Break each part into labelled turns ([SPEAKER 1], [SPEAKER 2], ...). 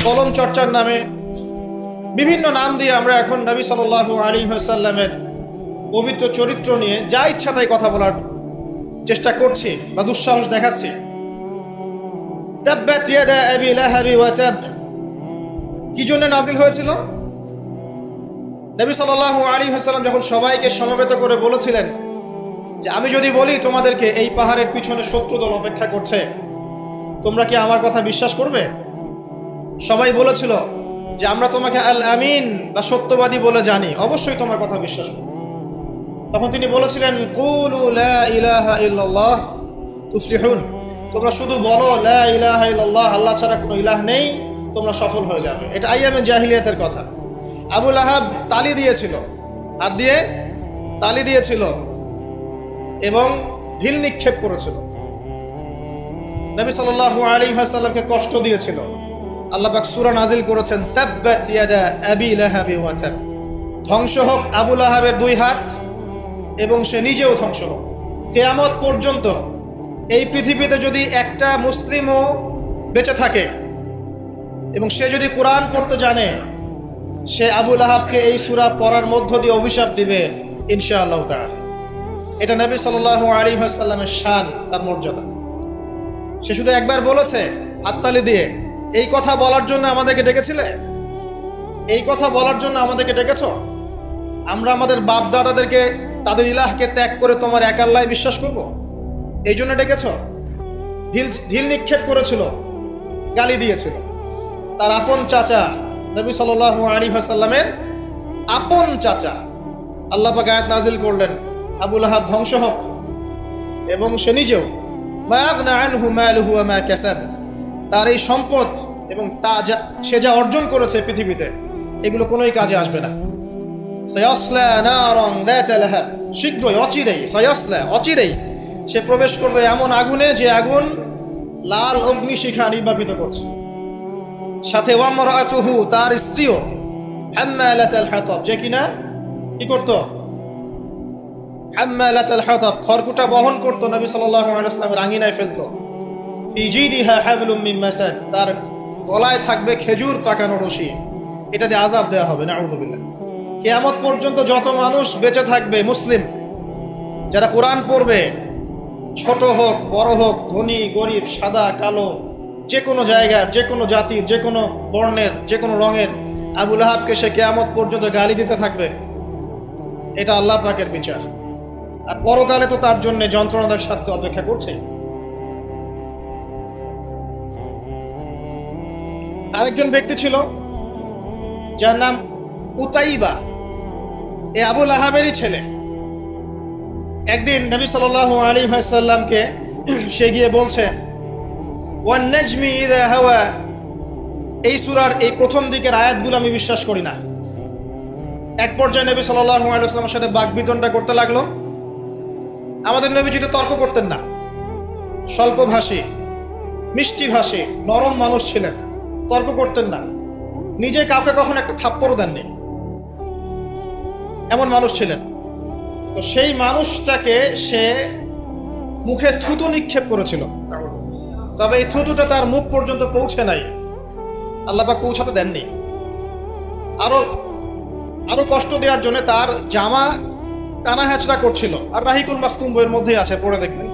[SPEAKER 1] কলম চর্চার নামে বিভিন্ন নাম দিয়ে আমরা এখন নবী সাল্লাল্লাহু আলাইহি ওয়াসাল্লামের পবিত্র চরিত্র নিয়ে যা ইচ্ছা তাই কথা বলার চেষ্টা করছি বা দুঃসাহস দেখাচ্ছি। তাব্বাত ইয়াদা আবি লাহাবি ওয়া তাব কি জন্য নাজিল হয়েছিল? নবী সাল্লাল্লাহু আলাইহি ওয়াসাল্লাম যখন সবাইকে সমবেত করে বলেছিলেন যে আমি যদি বলি তোমাদেরকে এই পাহাড়ের পিছনে শত্রু দল অপেক্ষা করছে, তোমরা কি আমার কথা বিশ্বাস করবে? সবাই বলেছিল যে আমরা তোমাকে আল আমিন বা সত্যবাদী বলে জানি, অবশ্যই তোমার কথা বিশ্বাস করব। তখন তিনি বলেছিলেন কুলু লা ইলাহা ইল্লাল্লাহ তুফলিহুন, তোমরা শুধু বলো লা ইলাহা ইল্লাল্লাহ, আল্লাহ ছাড়া কোনো ইলাহ নেই, তোমরা সফল হয়ে যাবে। এটা আইয়ামে জাহিলিয়াতের কথা। আবু লাহাব তালি দিয়েছিল, হাত দিয়ে তালি দিয়েছিল এবং ঢিল নিক্ষেপ করেছিল, নবী সাল্লাল্লাহু আলাইহি ওয়াসাল্লামকে কষ্ট দিয়েছিল। আল্লাহ পাক সূরা নাজিল করেছেন তাব্বাত ইয়াদা আবি লাহাবি ওয়া তাব, ধ্বংস হোক আবু লাহাবের দুই হাত এবং সে নিজেও ধ্বংস হোক। কিয়ামত পর্যন্ত এই পৃথিবীতে যদি একটা মুসলিমও বেঁচে থাকে এবং সে যদি কোরআন পড়তে জানে, সে আবু লাহাবকে এই সূরা পড়ার মধ্য দিয়ে অভিশাপ দিবে ইনশাআল্লাহ তাআলা। এটা নবী সাল্লাল্লাহু আলাইহি ওয়াসাল্লামের শান, তার মর্যাদা। সে শুধু একবার বলেছে হাততালি দিয়ে, এই কথা বলার জন্য আমাদেরকে ডেকেছিলে? এই কথা বলার জন্য আমাদেরকে ডেকেছ? আমরা আমাদের বাপ দাদাদেরকে, তাদের ইলাহকে ত্যাগ করে তোমার এক আল্লাহ বিশ্বাস করব, এই জন্য ডেকেছ? ঢিল নিক্ষেপ করেছিল, গালি দিয়েছিল। তার আপন চাচা নবী সাল্লাল্লাহু আলাইহি ওয়াসাল্লামের আপন চাচা, আল্লাহ পাক আয়াত নাজিল করলেন আবু লাহাব ধ্বংস হোক এবং সে নিজেও। মা আগনা আনহু মালুহু ওয়া মা কাসাব, তার এই সম্পদ এবং সে যা অর্জন করেছে পৃথিবীতে, এগুলো কোনোই কাজে আসবে না। সায়াসলা নারান যাতা লাহাব, শীঘ্রই অচিরেই, সায়াসলা অচিরেই সে প্রবেশ করবে এমন আগুনে যে আগুন লাল অগ্নিশিখা নির্বাপিত করছে। সাথে ওয়ামরাতুহু, তার স্ত্রীও, হাম্মালাতাল হাতাব, যে কিনা কি করত? হাম্মালাতাল হাতাব, খড়কুটা বহন করতো, নবী সাল্লাল্লাহু আলাইহি ওয়াসাল্লামের আঙিনায় ফেলতো। ফি জিদিহা হাবলুম মিন মাসাদ, তার গলায় থাকবে খেজুর পাকানো রশি, এটা দিয়ে আযাব দেওয়া হবে, নাউযুবিল্লাহ। কিয়ামত পর্যন্ত যত মানুষ বেঁচে থাকবে মুসলিম, যারা কোরআন পড়বে, ছোট হোক বড় হোক, ধনী গরিব, সাদা কালো, যে কোনো জায়গার, যে কোনো জাতির, যে কোনো বর্ণের, যে কোনো রঙের, আবু লাহাবকে সে কিয়ামত পর্যন্ত গালি দিতে থাকবে। এটা আল্লাহ পাকের বিচার। আর পরকালে তো তার জন্য যন্ত্রণাদায়ক শাস্তি অপেক্ষা করছে। আরেকজন ব্যক্তি ছিল যার নাম উতাইবা, এ আবু লাহাবেরই ছেলে। একদিন নবী সাল্লাল্লাহু আলাইহি ওয়াসাল্লামকে সে গিয়ে বলছে ওয়ান নাজমি ইযা হাওয়া, এই সূরার এই প্রথম দিকের আয়াতগুলো আমি বিশ্বাস করি না। এক পর্যায়ে নবী সাল্লাল্লাহু আলাইহি ওয়াসাল্লামের সাথে বাকবিতণ্ডা করতে লাগলো। আমাদের নবীজি তো তর্ক করতেন না, স্বল্পভাষী, মিষ্টিভাষী, নরম মানুষ ছিলেন, তর্ক করতেন না, নিজে কাউকে কখনো একটা থাপ্পড়ও দেননি, এমন মানুষ ছিলেন। তো সেই মানুষটাকে সে মুখে থুতু নিক্ষেপ করেছিল, তবে এই থুতুটা তার মুখ পর্যন্ত পৌঁছে নাই, আল্লাহ পাক পৌঁছাতে দেননি। আরো কষ্ট দেওয়ার জন্য তার জামা টানা হ্যাচড়া করছিল। আর রাহিকুল মাখতুম বইয়ের মধ্যেই আছে, পড়ে দেখবেন।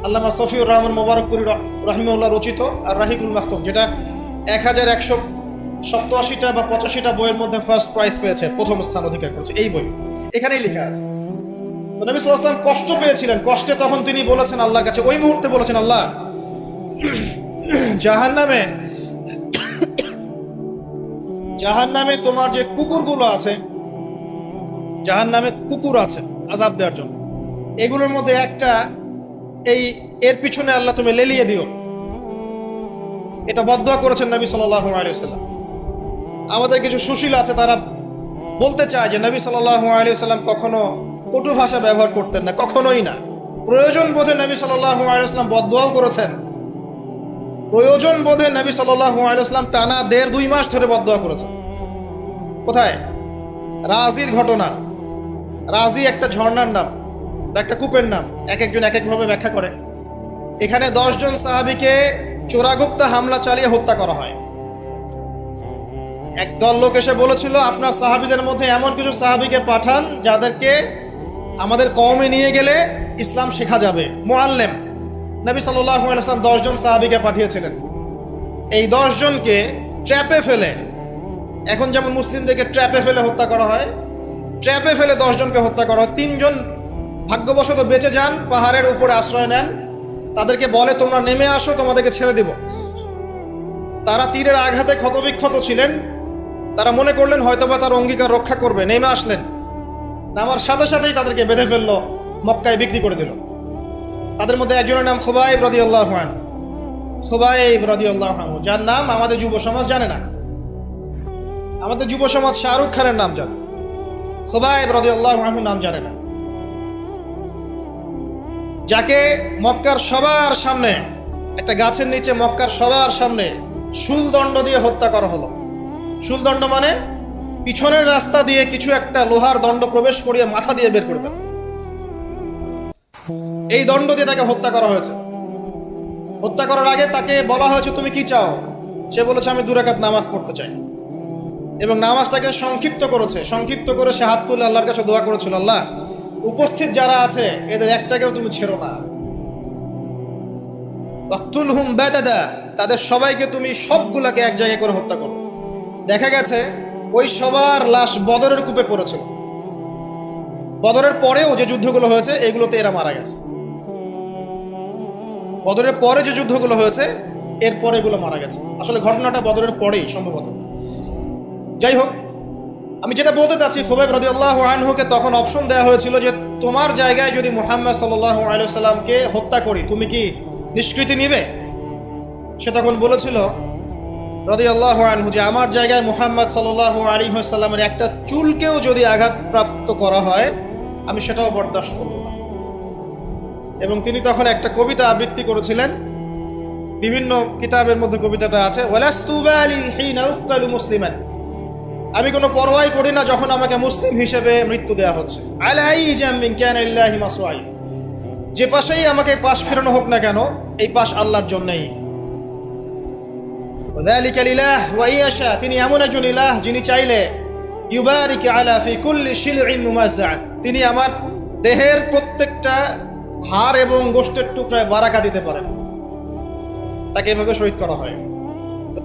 [SPEAKER 1] আল্লামা সফিউর রহমান মোবারকপুরি রাহিমাহুল্লাহ রচিত আর রাহিকুল মাখতুম, যেটা 1187টা বা 85টা বইয়ের মধ্যে ফার্স্ট প্রাইজ পেয়েছে, প্রথম স্থান অধিকার করছে এই বই। এখানেই লেখা আছে। তো নবী সাল্লাল্লাহু আলাইহি ওয়াসাল্লাম কষ্ট পেয়েছিলেন। কষ্টে তখন তিনি বলেছেন আল্লাহর কাছে, ওই মুহূর্তে বলেছেন, আল্লাহ জাহান্নামে তোমার যে কুকুরগুলো আছে, জাহান্নামে কুকুর আছে আযাব দেওয়ার জন্য, এগুলোর মধ্যে একটা এর পিছনে আল্লাহ তুমি লেলিয়ে দিও। এটা বদদুয়া করেছেন নবী সাল্লাল্লাহু আলাইহি ওয়াসাল্লাম। আমাদের কিছু সুশীল আছে, তারা বলতে চায় যে নবী সাল্লাল্লাহু আলাইহি ওয়াসাল্লাম কখনো কটু ভাষা ব্যবহার করতেন না, কখনোই না। প্রয়োজন বোধে নবী সাল্লাল্লাহু আলাইহি ওয়াসাল্লাম বদদুয়াও করেছেন। প্রয়োজন বোধে নবী সাল্লাল্লাহু আলাইহি ওয়াসাল্লাম টানা 1.5-2 মাস ধরে বদদুয়া করেছেন। কোথায়? রাজির ঘটনা। রাজি একটা ঝর্ণার নাম, একটা কূপের নাম, এক একজন এক একভাবে ব্যাখ্যা করে। এখানে 10 জন সাহাবীকে চোরাগুপ্তা হামলা চালিয়ে হত্যা করা হয়। একদল লোক এসে বলেছিল, আপনার সাহাবীদের মধ্যে এমন কিছু সাহাবীকে পাঠান যাদেরকে আমাদের কওমে নিয়ে গেলে ইসলাম শেখা যাবে, মুআল্লিম। নবী সাল্লাল্লাহু আলাইহি ওয়াসাল্লাম 10 জন সাহাবীকে পাঠিয়েছিলেন। এই 10 জনকে ট্র্যাপে ফেলে, এখন যেমন মুসলিমদেরকে ট্র্যাপে ফেলে হত্যা করা হয়, ট্র্যাপে ফেলে 10 জনকে হত্যা করা হয়। 3 জন ভাগ্যবশত বেঁচে যান, পাহাড়ের উপরে আশ্রয় নেন। তাদেরকে বলে, তোমরা নেমে আসো, তোমাদেরকে ছেড়ে দিব। তারা তীরের আঘাতে ক্ষতবিক্ষত ছিলেন। তারা মনে করলেন হয়তোবা তার অঙ্গীকার রক্ষা করবে, নেমে আসলেন। নামার সাথে সাথেই তাদেরকে বেঁধে ফেললো, মক্কায় বিক্রি করে দিল। তাদের মধ্যে একজনের নাম খুবাইব রাদিয়াল্লাহু আনহু। খুবাইব রাদিয়াল্লাহু আনহু, যার নাম আমাদের যুব সমাজ জানে না। আমাদের যুব সমাজ শাহরুখ খানের নাম জানে, খুবাইব রাদিয়াল্লাহু আনহু নাম জানে না। যাকে মক্কার সবার সামনে, একটা গাছের নিচে মক্কার সবার সামনে শুলদণ্ড দিয়ে হত্যা করা হলো। শুলদণ্ড মানে পিছনের রাস্তা দিয়ে কিছু একটা লোহার দণ্ড প্রবেশ করিয়ে মাথা দিয়ে বের করে দেওয়া। এই দণ্ড দিয়ে তাকে হত্যা করা হয়েছে। হত্যা করার আগে তাকে বলা হয়েছে, তুমি কি চাও? সে বলেছে, আমি 2 রাকাত নামাজ পড়তে চাই। এবং নামাজটাকে সংক্ষিপ্ত করেছে। সংক্ষিপ্ত করে সে হাত তুলে আল্লাহর কাছে দোয়া করেছিল, আল্লাহ, উপস্থিত যারা আছে এদের একটাকেও তুমি ছেড়ো না। ওয়াকতুলহুম বাদাদা, তাদের সবাইকে তুমি সবগুলাকে এক জায়গায় করে হত্যা করো। দেখা গেছে ওই সবার লাশ বদরের কূপে পড়েছিল। বদরের পরেও যে যুদ্ধগুলো হয়েছে এগুলোতে এরা মারা গেছে। বদরের পরে যে যুদ্ধগুলো হয়েছে এরপরে এগুলো মারা গেছে। আসলে ঘটনাটা বদরের পরেই সম্ভবত। যাই হোক, আমি যেটা বলতে চাচ্ছি, খুবাইব রাদিয়াল্লাহু আনহুকে তখন অপশন দেওয়া হয়েছিল যে তোমার জায়গায় যদি মুহাম্মদ সাল্লাল্লাহু আলাইহি ওয়াসাল্লামকে হত্যা করি, তুমি কি নিষ্কৃতি নিবে? সে তখন বলেছিল রাদিয়াল্লাহু আনহু যে আমার জায়গায় মুহাম্মদ সাল্লাল্লাহু আলাইহি ওয়াসাল্লামের একটা চুলকেও যদি আঘাতপ্রাপ্ত করা হয় আমি সেটাও বরদাস্ত করব না। এবং তিনি তখন একটা কবিতা আবৃত্তি করেছিলেন। বিভিন্ন কিতাবের মধ্যে কবিতাটা আছে, ওয়ালাস্তু বালি হিনা উক্তালু মুসলিমান, আমি কোনো পরোয়াই করি না যখন আমাকে মুসলিম হিসেবে মৃত্যু দেওয়া হচ্ছে। আলাই জামিন কানা লিল্লাহি মাসরাই, যে পাশেই আমাকে পাশ ফেরানো হোক না কেন, এই পাশ আল্লাহর জন্যই। ওয়াযালিকা লিলাহ ওয়া ইয়াশা, তিনি এমন একজন ইলাহ যিনি চাইলে ইউবারিক আলা ফি কুল্লি শিলইন মুমাজ্জাআত, তিনি আমার দেহের প্রত্যেকটা হাড় এবং গোশতের টুকরায় বারাকা দিতে পারেন। তাকে এভাবে শহীদ করা হয়। তো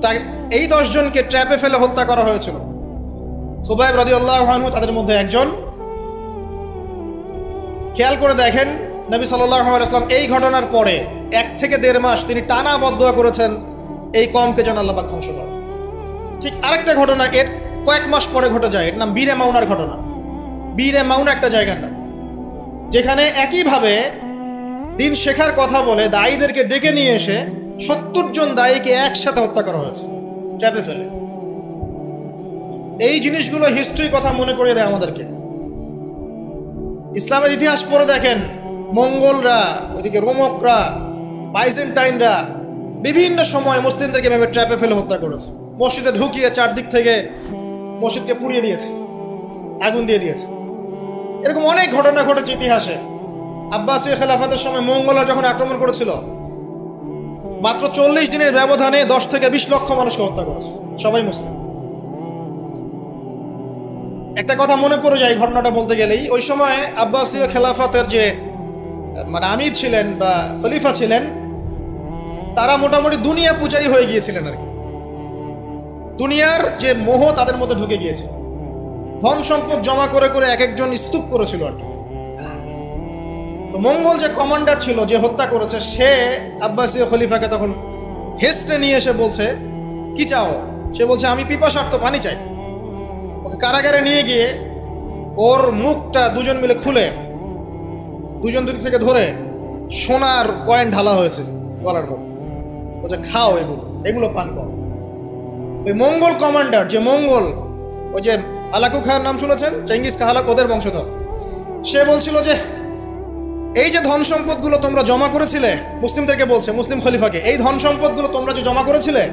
[SPEAKER 1] এই 10 জনকে ট্র্যাপে ফেলে হত্যা করা হয়েছিল। খুবাইব রাদিয়াল্লাহু আনহু তাদের মধ্যে একজন। খেয়াল করে দেখেন, নবী সাল্লাল্লাহু আলাইহি ওয়াসাল্লাম এই ঘটনার পরে 1 থেকে 1.5 মাস তিনি টানা বদদোয়া করেছেন এই কওমকে যেন আল্লাহ পাক ধ্বংস করে। ঠিক আরেকটা ঘটনা এর কয়েক মাস পরে ঘটে যায়, এর নাম বীরে মাউনার ঘটনা। বীরে মাউনা একটা জায়গার নাম, যেখানে একইভাবে দিন শেখার কথা বলে দায়ীদেরকে ডেকে নিয়ে এসে 70 জন দায়ীকে একসাথে হত্যা করা হয়েছে ট্র্যাপে ফেলে। এই জিনিসগুলো হিস্ট্রির কথা মনে করিয়ে দেয় আমাদেরকে। ইসলামের ইতিহাস পড়ে দেখেন, মঙ্গলরা, ওইদিকে রোমকরা, বাইজেন্টাইনরা বিভিন্ন সময় মুসলিমদেরকে ভেবে ট্র্যাপে ফেলে হত্যা করেছে। মসজিদে ঢুকিয়ে চারদিক থেকে মসজিদকে পুড়িয়ে দিয়েছে, আগুন দিয়ে দিয়েছে। এরকম অনেক ঘটনা ঘটেছে ইতিহাসে। আব্বাসীয় খেলাফতের সময় মঙ্গলরা যখন আক্রমণ করেছিল, মাত্র 40 দিনের ব্যবধানে 10 থেকে 20 লক্ষ মানুষকে হত্যা করেছে, সবাই মুসলিম। একটা কথা মনে পড়ে যায় ঘটনাটা বলতে গেলেই, ওই সময় আব্বাসীয় খেলাফতের যে মানে আমির ছিলেন বা খলিফা ছিলেন, তারা মোটামুটি দুনিয়া পূজারী হয়ে গিয়েছিলেন আর কি। দুনিয়ার যে মোহ তাদের মধ্যে ঢুকে গিয়েছে। ধন সম্পদ জমা করে করে এক একজন স্তূপ করেছিল আর কি। তো মঙ্গল যে কমান্ডার ছিল, যে হত্যা করেছে, সে আব্বাসীয় খলিফাকে তখন হেসড়ে নিয়ে এসে বলছে, কি চাও? সে বলছে, আমি পিপাসার্ত, পানি চাই। ওকে কারাগারে নিয়ে গিয়ে ওর মুখটা দুজন মিলে খুলে দুজন দিক থেকে ধরে সোনার কয়েন ঢালা হয়েছে গলার মধ্যে। বলছে, খাও, এগুলো পান কর। ওই মঙ্গল কমান্ডার, যে মঙ্গল, ওই যে হালাকু খার নাম শুনেছেন, চেঙ্গিস খা হালাক, ওদের বংশধর, সে বলছিল যে এই যে ধন সম্পদগুলো তোমরা জমা করেছিলে, মুসলিমদেরকে বলছে, মুসলিম খলিফাকে, এই ধন সম্পদগুলো তোমরা যে জমা করেছিলে,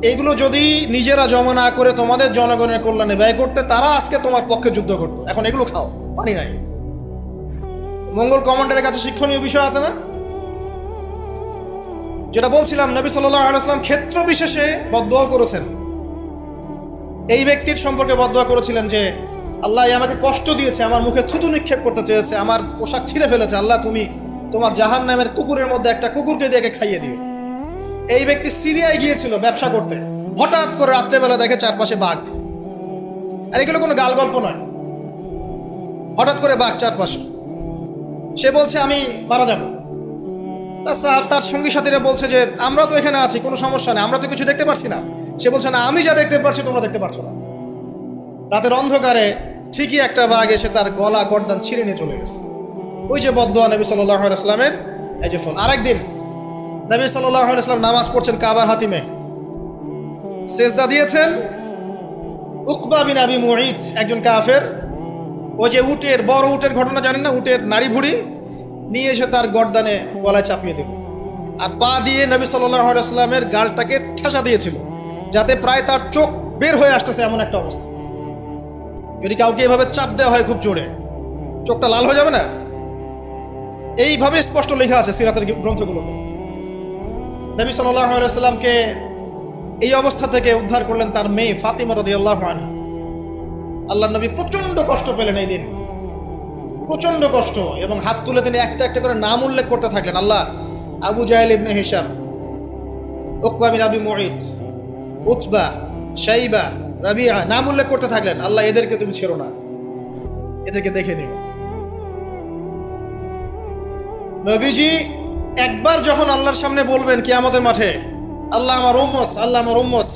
[SPEAKER 1] এইগুলো যদি নিজেরা জমা না করে তোমাদের জনগণের কল্যাণে ব্যয় করতে, তারা আজকে তোমার পক্ষে যুদ্ধ করতো। এখন এগুলো খাও, পানি নাই। মঙ্গল কমান্ডারের কাছে শিক্ষণীয় বিষয় আছে না? যেটা বলছিলাম, নবী সাল্লাল্লাহু আলাইহি ওয়াসাল্লাম ক্ষেত্র বিশেষে বদদোয়া করেছেন। এই ব্যক্তির সম্পর্কে বদদোয়া করেছিলেন যে আল্লাহ আমাকে কষ্ট দিয়েছে, আমার মুখে থুতু নিক্ষেপ করতে চেয়েছে, আমার পোশাক ছিঁড়ে ফেলেছে, আল্লাহ তুমি তোমার জাহান্নামের কুকুরের মধ্যে একটা কুকুরকে দিয়ে খাইয়ে দিও। এই ব্যক্তি সিরিয়ায় গিয়েছিল ব্যবসা করতে, হঠাৎ করে রাত্রেবেলা দেখে চারপাশে বাঘ। আর এগুলো কোনো গাল গল্প নয়, হঠাৎ করে বাঘ চারপাশে। সে বলছে আমি মারা যাব। তার সঙ্গী সাথীরা বলছে যে আমরা তো এখানে আছি, কোনো সমস্যা নেই, আমরা তো কিছু দেখতে পাচ্ছি না। সে বলছে না, আমি যা দেখতে পাচ্ছি তোমরা দেখতে পাচ্ছ না। রাতের অন্ধকারে ঠিকই একটা বাঘ এসে তার গলা গর্দান ছিঁড়ে নিয়ে চলে গেছে। ওই যে বদদোয়া নবী সাল্লাল্লাহু আলাইহি ওয়াসাল্লামের এই যে ফল। আরেকদিন নবী সাল্লাল্লাহু আলাইহি ওয়াসাল্লাম নামাজ পড়ছেন কাবার হাতিমে, সেজদা দিয়েছেন। উকবা বিন আবি মুঈত একজন কাফের, ওই যে উটের বড় উটের ঘটনা জানেন না, উটের নাড়ি ভুড়ি নিয়ে এসে তার গর্দানে গলায় চাপিয়ে দিল, আর পা দিয়ে নবী সাল্লাল্লাহু আলাইহি ওয়াসাল্লামের গালটাকে ঠেসা দিয়েছিল, যাতে প্রায় তার চোখ বের হয়ে আসতেছে এমন একটা অবস্থা। যদি কাউকে এভাবে চাপ দেওয়া হয় খুব জোরে, চোখটা লাল হয়ে যাবে না? এইভাবে স্পষ্ট লেখা আছে সিরাতের গ্রন্থগুলোতে। নবী সাল্লাল্লাহু আলাইহি ওয়াসাল্লামকে এই অবস্থা থেকে উদ্ধার করলেন তার মেয়ে ফাতিমা রাদিয়াল্লাহু আনহা। আল্লাহর নবী প্রচন্ড কষ্ট পেলেন এই দিন, প্রচন্ড কষ্ট, এবং হাত তুলে তিনি একটা একটা করে নাম উল্লেখ করতে থাকলেন। আল্লাহ আবু জাহেল ইবনে হিশাম, উকবা বিন আবি মুঈত, উতবা, শাইবা, রাবিআ, নাম উল্লেখ করতে থাকলেন। আল্লাহ এদেরকে তুমি ছেড়ো না, এদেরকে দেখে নিও। নবীজি একবার যখন আল্লাহর সামনে বলবেন কিয়ামতের মাঠে, আল্লাহ আমার উম্মত, আল্লাহ আমার উম্মত,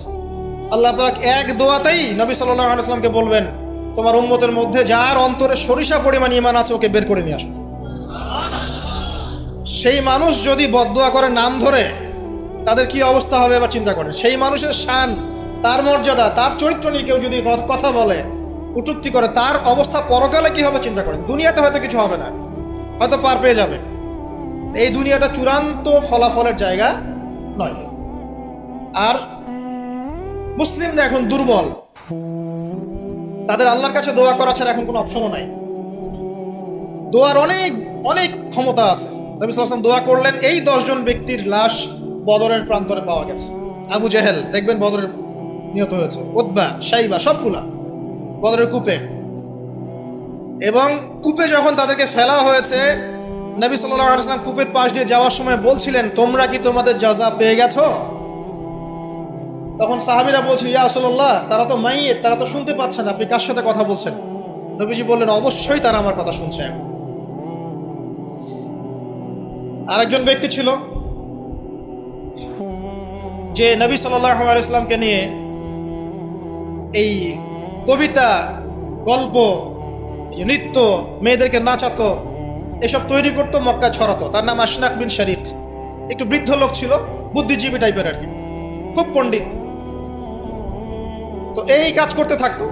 [SPEAKER 1] আল্লাহ পাক এক দোয়াতেই নবী সাল্লাল্লাহু আলাইহি ওয়াসাল্লামকে বলবেন তোমার উম্মতের মধ্যে যার অন্তরে সরিষা পরিমাণ ঈমান আছে ওকে বের করে নিয়ে আসো। সেই মানুষ যদি বদদোয়া করে নাম ধরে, তাদের কি অবস্থা হবে এবার চিন্তা করেন। সেই মানুষের শান, তার মর্যাদা, তার চরিত্র নিয়ে কেউ যদি কথা বলে, কটূক্তি করে, তার অবস্থা পরকালে কি হবে চিন্তা করেন। দুনিয়াতে হয়তো কিছু হবে না, হয়তো পার পেয়ে যাবে, এই দুনিয়াটা চূড়ান্ত ফলাফলের জায়গা নয়। আর মুসলিমরা এখন দুর্বল, তাদের আল্লাহর কাছে দোয়া করা ছাড়া এখন কোনো অপশনও নাই। দোয়ার অনেক অনেক ক্ষমতা আছে। নবী সাল্লাল্লাহু আলাইহি ওয়াসাল্লাম দোয়া করলেন, এই 10 জন ব্যক্তির লাশ বদরের প্রান্তরে পাওয়া গেছে। আবু জেহেল দেখবেন বদরের নিহত হয়েছে, উতবা, শাইবা সবগুলা বদরের কূপে। এবং কূপে যখন তাদেরকে ফেলা হয়েছে, নবী সাল্লাল্লাহু আলাইহি ওয়াসাল্লাম কূপের পাশ দিয়ে যাওয়ার সময় বলছিলেন তোমরা কি তোমাদের জাযা পেয়ে গেছো? তখন সাহাবীরা বলছিল ইয়া রাসূলুল্লাহ, তারা তো মাইয়িত, তারা তো শুনতে পাচ্ছে না, আপনি কার সাথে কথা বলছেন? নবীজি বললেন অবশ্যই তারা আমার কথা শুনছে এখন। আরেকজন ব্যক্তি ছিল যে নবী সাল্লাল্লাহু আলাইহি ওয়াসাল্লামকে নিয়ে এই কবিতা, গল্প, নৃত্য, মেয়েদেরকে নাচাতো, এসব তৈরি করতো, মক্কা ছড়াতো। তার নাম আশনাক বিন শারিক। একটু বৃদ্ধ লোক ছিল, বুদ্ধিজীবী টাইপের আর কি, খুব পণ্ডিত। তো এই কাজ করতে থাকতো।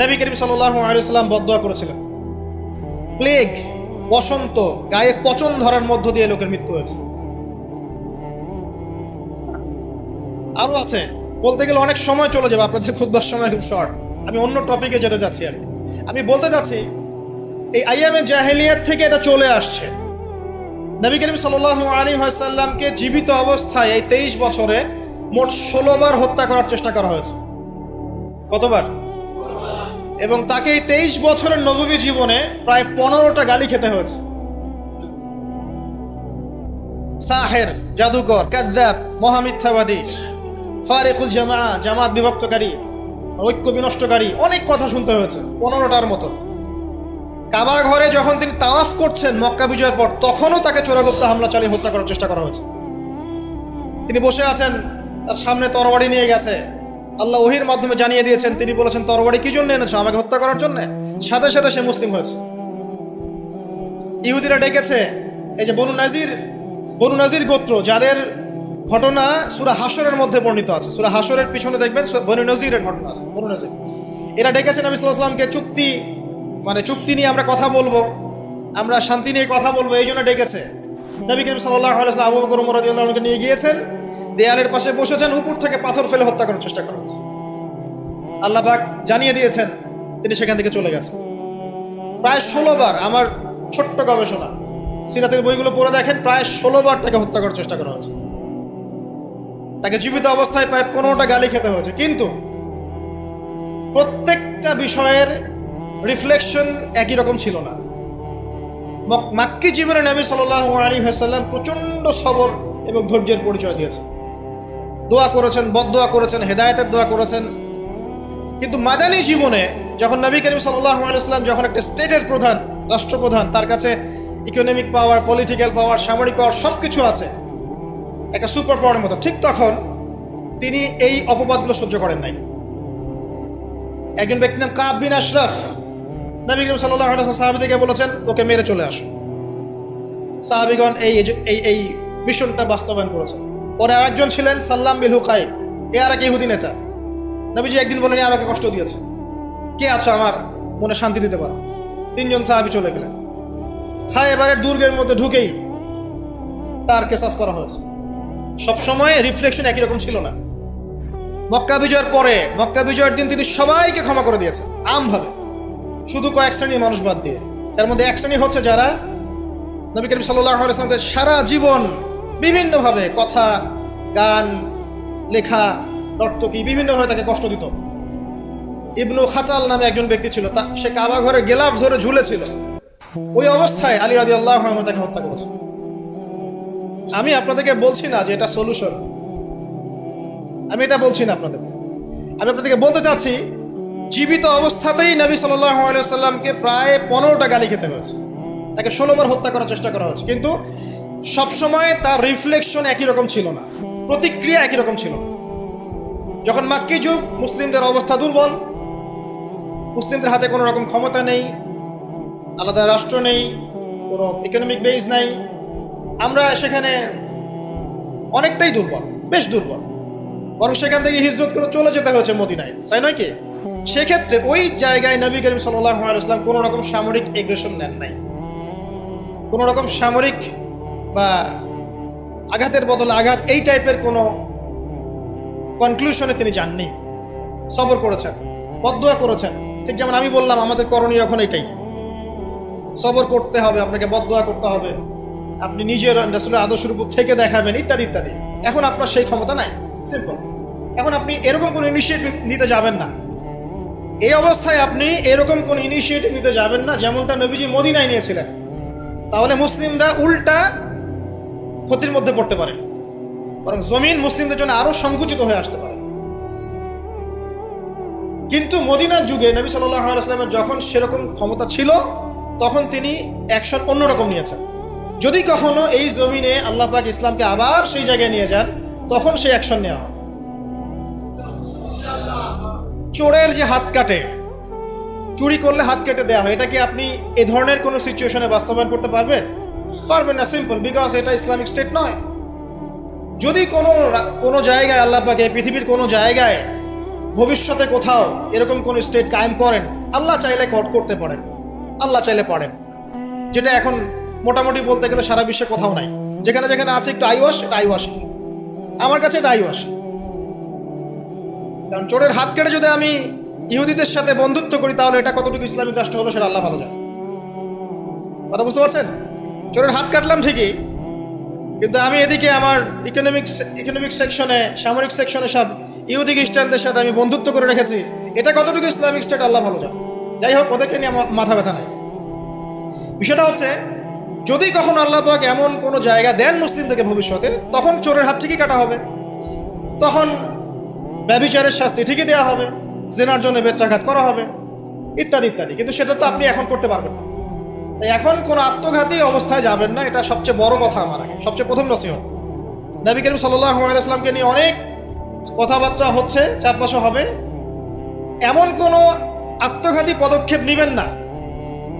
[SPEAKER 1] নবী করিম সাল্লাল্লাহু আলাইহি ওয়াসাল্লাম বদদোয়া করেছিলেন, প্লেগ, বসন্ত, গায়ে পচন ধরার মধ্য দিয়ে লোকের মৃত্যু হয়েছে। আরো আছে, বলতে গেলে অনেক সময় চলে যাবে, আপনাদের খুতবার সময় খুব শর্ট। আমি অন্য টপিকে যেতে যাচ্ছি আর কি। আমি বলতে যাচ্ছি এই আইয়ামে জাহেলিয়াত থেকে এটা চলে আসছে। নবী করিম সাল্লাল্লাহু আলাইহি ওয়াসাল্লামকে জীবিত অবস্থায় এই 23 বছরে মোট 16 বার হত্যা করার চেষ্টা করা হয়েছে। কতবার? এবং তাকে এই 23 বছরের নববী জীবনে প্রায় 15টা গালি খেতে হয়েছে। সাহের, জাদুকর, কাযযাব, মহামিথ্যাবাদী, ফারিকুল জামাআ, জামাত বিভক্তকারী, ঐক্য বিনষ্টকারী, অনেক কথা শুনতে হয়েছে, 15টার মতো। কাবা ঘরে যখন তিনি তাওয়াফ করছেন মক্কা বিজয়ের পর, তখনও তাকে চোরাগুপ্ত হামলা চালিয়ে হত্যা করার চেষ্টা করা হয়েছে। তিনি বসে আছেন, তার সামনে তরবারি নিয়ে গেছে। আল্লাহ ওহীর মাধ্যমে জানিয়ে দিয়েছেন, তিনি বলেছেন তরবারি কি জন্য এনেছো? আমাকে হত্যা করার জন্য। সাথে সাথে সে মুসলিম হয়েছে। ইহুদিরা ডেকেছে, এই যে বনু নাজির গোত্র, যাদের ঘটনা সূরা হাশরের মধ্যে বর্ণিত আছে। সূরা হাশরের পিছনে দেখবেন বনু নাজিরের ঘটনা আছে। বনু নাজির এরা ডেকেছে নবী সাল্লাল্লাহু আলাইহি ওয়াসাল্লামকে, চুক্তি নিয়ে আমরা কথা বলবো, আমরা শান্তি নিয়ে কথা বলবো, এই জন্য ডেকেছে। নবী করিম সাল্লাল্লাহু আলাইহি ওয়াসাল্লাম আবু বকর ওমর রাদিয়াল্লাহু আনহুকে নিয়ে গিয়েছেন, দেয়ালের পাশে বসেছেন, উপর থেকে পাথর ফেলে হত্যা করার চেষ্টা করা হচ্ছে। আল্লাহ পাক জানিয়ে দিয়েছেন, তিনি সেখান থেকে চলে গেছেন। প্রায় 16 বার, আমার ছোট্ট গবেষণা, সিরাতের বইগুলো পড়ে দেখেন, প্রায় 16 বার তাকে হত্যা করার চেষ্টা করা হয়েছে। তাকে জীবিত অবস্থায় প্রায় 15টা গালি খেতে হয়েছে। কিন্তু প্রত্যেকটা বিষয়ের রিফ্লেকশন একই রকম ছিল না। মাক্কি জীবনে নবী সাল্লাল্লাহু আলাইহি ওয়াসাল্লাম প্রচণ্ড সবর এবং ধৈর্যের পরিচয় দিয়েছেন, দোয়া করেছেন, বদদোয়া করেছেন, হেদায়েতের দোয়া করেছেন। কিন্তু মাদানী জীবনে যখন নবী করিম সাল্লাল্লাহু আলাইহি ওয়াসাল্লাম যখন একটা স্টেটের প্রধান, রাষ্ট্রপ্রধান, তার কাছে ইকোনমিক পাওয়ার, পলিটিক্যাল পাওয়ার, সামরিক পাওয়ার সব কিছু আছে, একটা সুপার পাওয়ারের মতো, ঠিক তখন তিনি এই অপবাদগুলো সহ্য করেন নাই। একজন ব্যক্তির নাম কাব বিন আশরাফ, নবী করিম সাল্লাল্লাহু আলাইহি ওয়াসাল্লাম সাহাবীদেরকে বলেছেন ওকে মেরে চলে আসো। সাহাবীগণ এই মিশনটা বাস্তবায়ন করেছেন। পরে আরেকজন ছিলেন সাল্লাম বিল হুকাইব, এ আর এক ইহুদি নেতা। নবীজি একদিন বলেন আমাকে কষ্ট দিয়েছে, কে আছো আমার মনে শান্তি দিতে পারো? 3 জন সাহাবী চলে গেলেন। খায়বারের দুর্গের মধ্যে ঢুকেই তার কেসাস করা হয়েছে। সবসময় রিফ্লেকশন একই রকম ছিল না। মক্কা বিজয়ের পরে, মক্কা বিজয়ের দিন তিনি সবাইকে ক্ষমা করে দিয়েছেন আমভাবে, শুধু কয়েক শ্রেণীর মানুষ বাদ দিয়ে। যার মধ্যে এক শ্রেণী হচ্ছে যারা নবী করিম সাল্লাল্লাহু আলাইহি ওয়াসাল্লামকে সারা জীবন বিভিন্নভাবে কথা, গান, লেখা, নর্তকী বিভিন্নভাবে তাকে কষ্ট দিত। ইবনু খাতাল নামে একজন ব্যক্তি ছিল, সে কাবা ঘরের গেলাফ ধরে ঝুলেছিল। ওই অবস্থায় আলী রাদিয়াল্লাহু আনহু তাকে হত্যা করেছে। আমি আপনাদেরকে বলছি না যে এটা সলিউশন, আমি এটা বলছি না আপনাদেরকে। আমি আপনাদেরকে বলতে চাচ্ছি জীবিত অবস্থাতেই নবী সাল্লাল্লাহু আলাইহি ওয়াসাল্লামকে প্রায় 15টা গালি খেতে হয়েছে, তাকে 16 বার হত্যা করার চেষ্টা করা হয়েছে। কিন্তু সবসময় তার রিফ্লেকশন একই রকম ছিল না, প্রতিক্রিয়া একই রকম ছিল না। যখন মাক্কি যুগ, মুসলিমদের অবস্থা দুর্বল, মুসলিমদের হাতে কোনো রকম ক্ষমতা নেই, আলাদা রাষ্ট্র নেই, কোনো ইকোনমিক বেস নাই, আমরা সেখানে অনেকটাই দুর্বল, বেশ দুর্বল। বরং সেখান থেকে হিজরত করে চলে যেতে হয়েছে মদিনায়, তাই নয় কি? সেক্ষেত্রে ওই জায়গায় নবী করিম সাল্লাল্লাহু আলাইহি ওয়াসাল্লাম কোনো রকম সামরিক এগ্রেশন নেন নাই, কোনো রকম সামরিক বা আঘাতের বদলে আঘাত, এই টাইপের কোনো কনক্লুশনে তিনি যাননি। সবর করেছেন, বদদোয়া করেছেন। ঠিক যেমন আমি বললাম আমাদের করণীয় এখন এটাই, সবর করতে হবে, আপনাকে বদদোয়া করতে হবে, আপনি নিজের রাসূলের আদর্শের উপর থেকে দেখাবেন, ইত্যাদি ইত্যাদি। এখন আপনার সেই ক্ষমতা নাই, সিম্পল। এখন আপনি এরকম কোনো ইনিশিয়েটিভ নিতে যাবেন না। এই অবস্থায় আপনি এরকম কোনো ইনিশিয়েটিভ নিতে যাবেন না যেমনটা নবীজি মদিনায় নিয়েছিলেন, তাহলে মুসলিমরা উল্টা ক্ষতির মধ্যে পড়তে পারে, বরং জমিন মুসলিমদের জন্য আরো সংকুচিত হয়ে আসতে পারে। কিন্তু মদিনার যুগে নবী সাল্লাল্লাহু আলাইহি ওয়াসাল্লামের যখন সেরকম ক্ষমতা ছিল, তখন তিনি অ্যাকশন অন্যরকম নিয়েছেন। যদি কখনো এই জমিনে আল্লাহ পাক ইসলামকে আবার সেই জায়গায় নিয়ে যান, তখন সেই অ্যাকশন নেওয়া হয়। চোরের যে হাত কাটে, চুরি করলে হাত কেটে দেওয়া হয়, এটা কি আপনি এ ধরনের কোনো সিচুয়েশনে বাস্তবায়ন করতে পারবেন? পারবেন না, সিম্পল, বিকজ এটা ইসলামিক স্টেট নয়। যদি কোনো জায়গায় আল্লাহ পাক এই পৃথিবীর কোনো জায়গায় ভবিষ্যতে কোথাও এরকম কোনো স্টেট কায়েম করেন, আল্লাহ চাইলে করতে পারেন, আল্লাহ চাইলে পারেন, যেটা এখন মোটামুটি বলতে গেলে সারা বিশ্বে কোথাও নাই। যেখানে যেখানে আছে একটু আইওয়াশ, এটা আইওয়াশ, আমার কাছে এটা আইওয়াশ। কারণ চোরের হাত কেটে যদি আমি ইহুদিদের সাথে বন্ধুত্ব করি, তাহলে এটা কতটুকু ইসলামিক রাষ্ট্র হলো সেটা আল্লাহ ভালো জানে। কথা বুঝতে পারছেন? চোরের হাত কাটলাম ঠিকই, কিন্তু আমি এদিকে আমার ইকোনমিক সেকশনে, সামরিক সেকশনে সব ইহুদি খ্রিস্টানদের সাথে আমি বন্ধুত্ব করে রেখেছি, এটা কতটুকু ইসলামিক স্টেট আল্লাহ ভালো জানে। যাই হোক, ওদেরকে নিয়ে আমার মাথা ব্যথা নাই। বিষয়টা হচ্ছে, যদি কখন আল্লাহ পাক এমন কোনো জায়গা দেন মুসলিমদেরকে ভবিষ্যতে, তখন চোরের হাত ঠিকই কাটা হবে, তখন ব্যভিচারের শাস্তি ঠিকই দেওয়া হবে, জেনার জন্য বেত্রাঘাত করা হবে, ইত্যাদি ইত্যাদি। কিন্তু সেটা তো আপনি এখন করতে পারবেন না। তাই এখন কোনো আত্মঘাতী অবস্থায় যাবেন না, এটা সবচেয়ে বড় কথা। আমার আগে সবচেয়ে প্রথম নসিহত, নবী করিম সাল্লাল্লাহু আলাইহি ওয়াসাল্লামকে নিয়ে অনেক কথাবার্তা হচ্ছে, চারপাশে হবে, এমন কোনো আত্মঘাতী পদক্ষেপ নেবেন না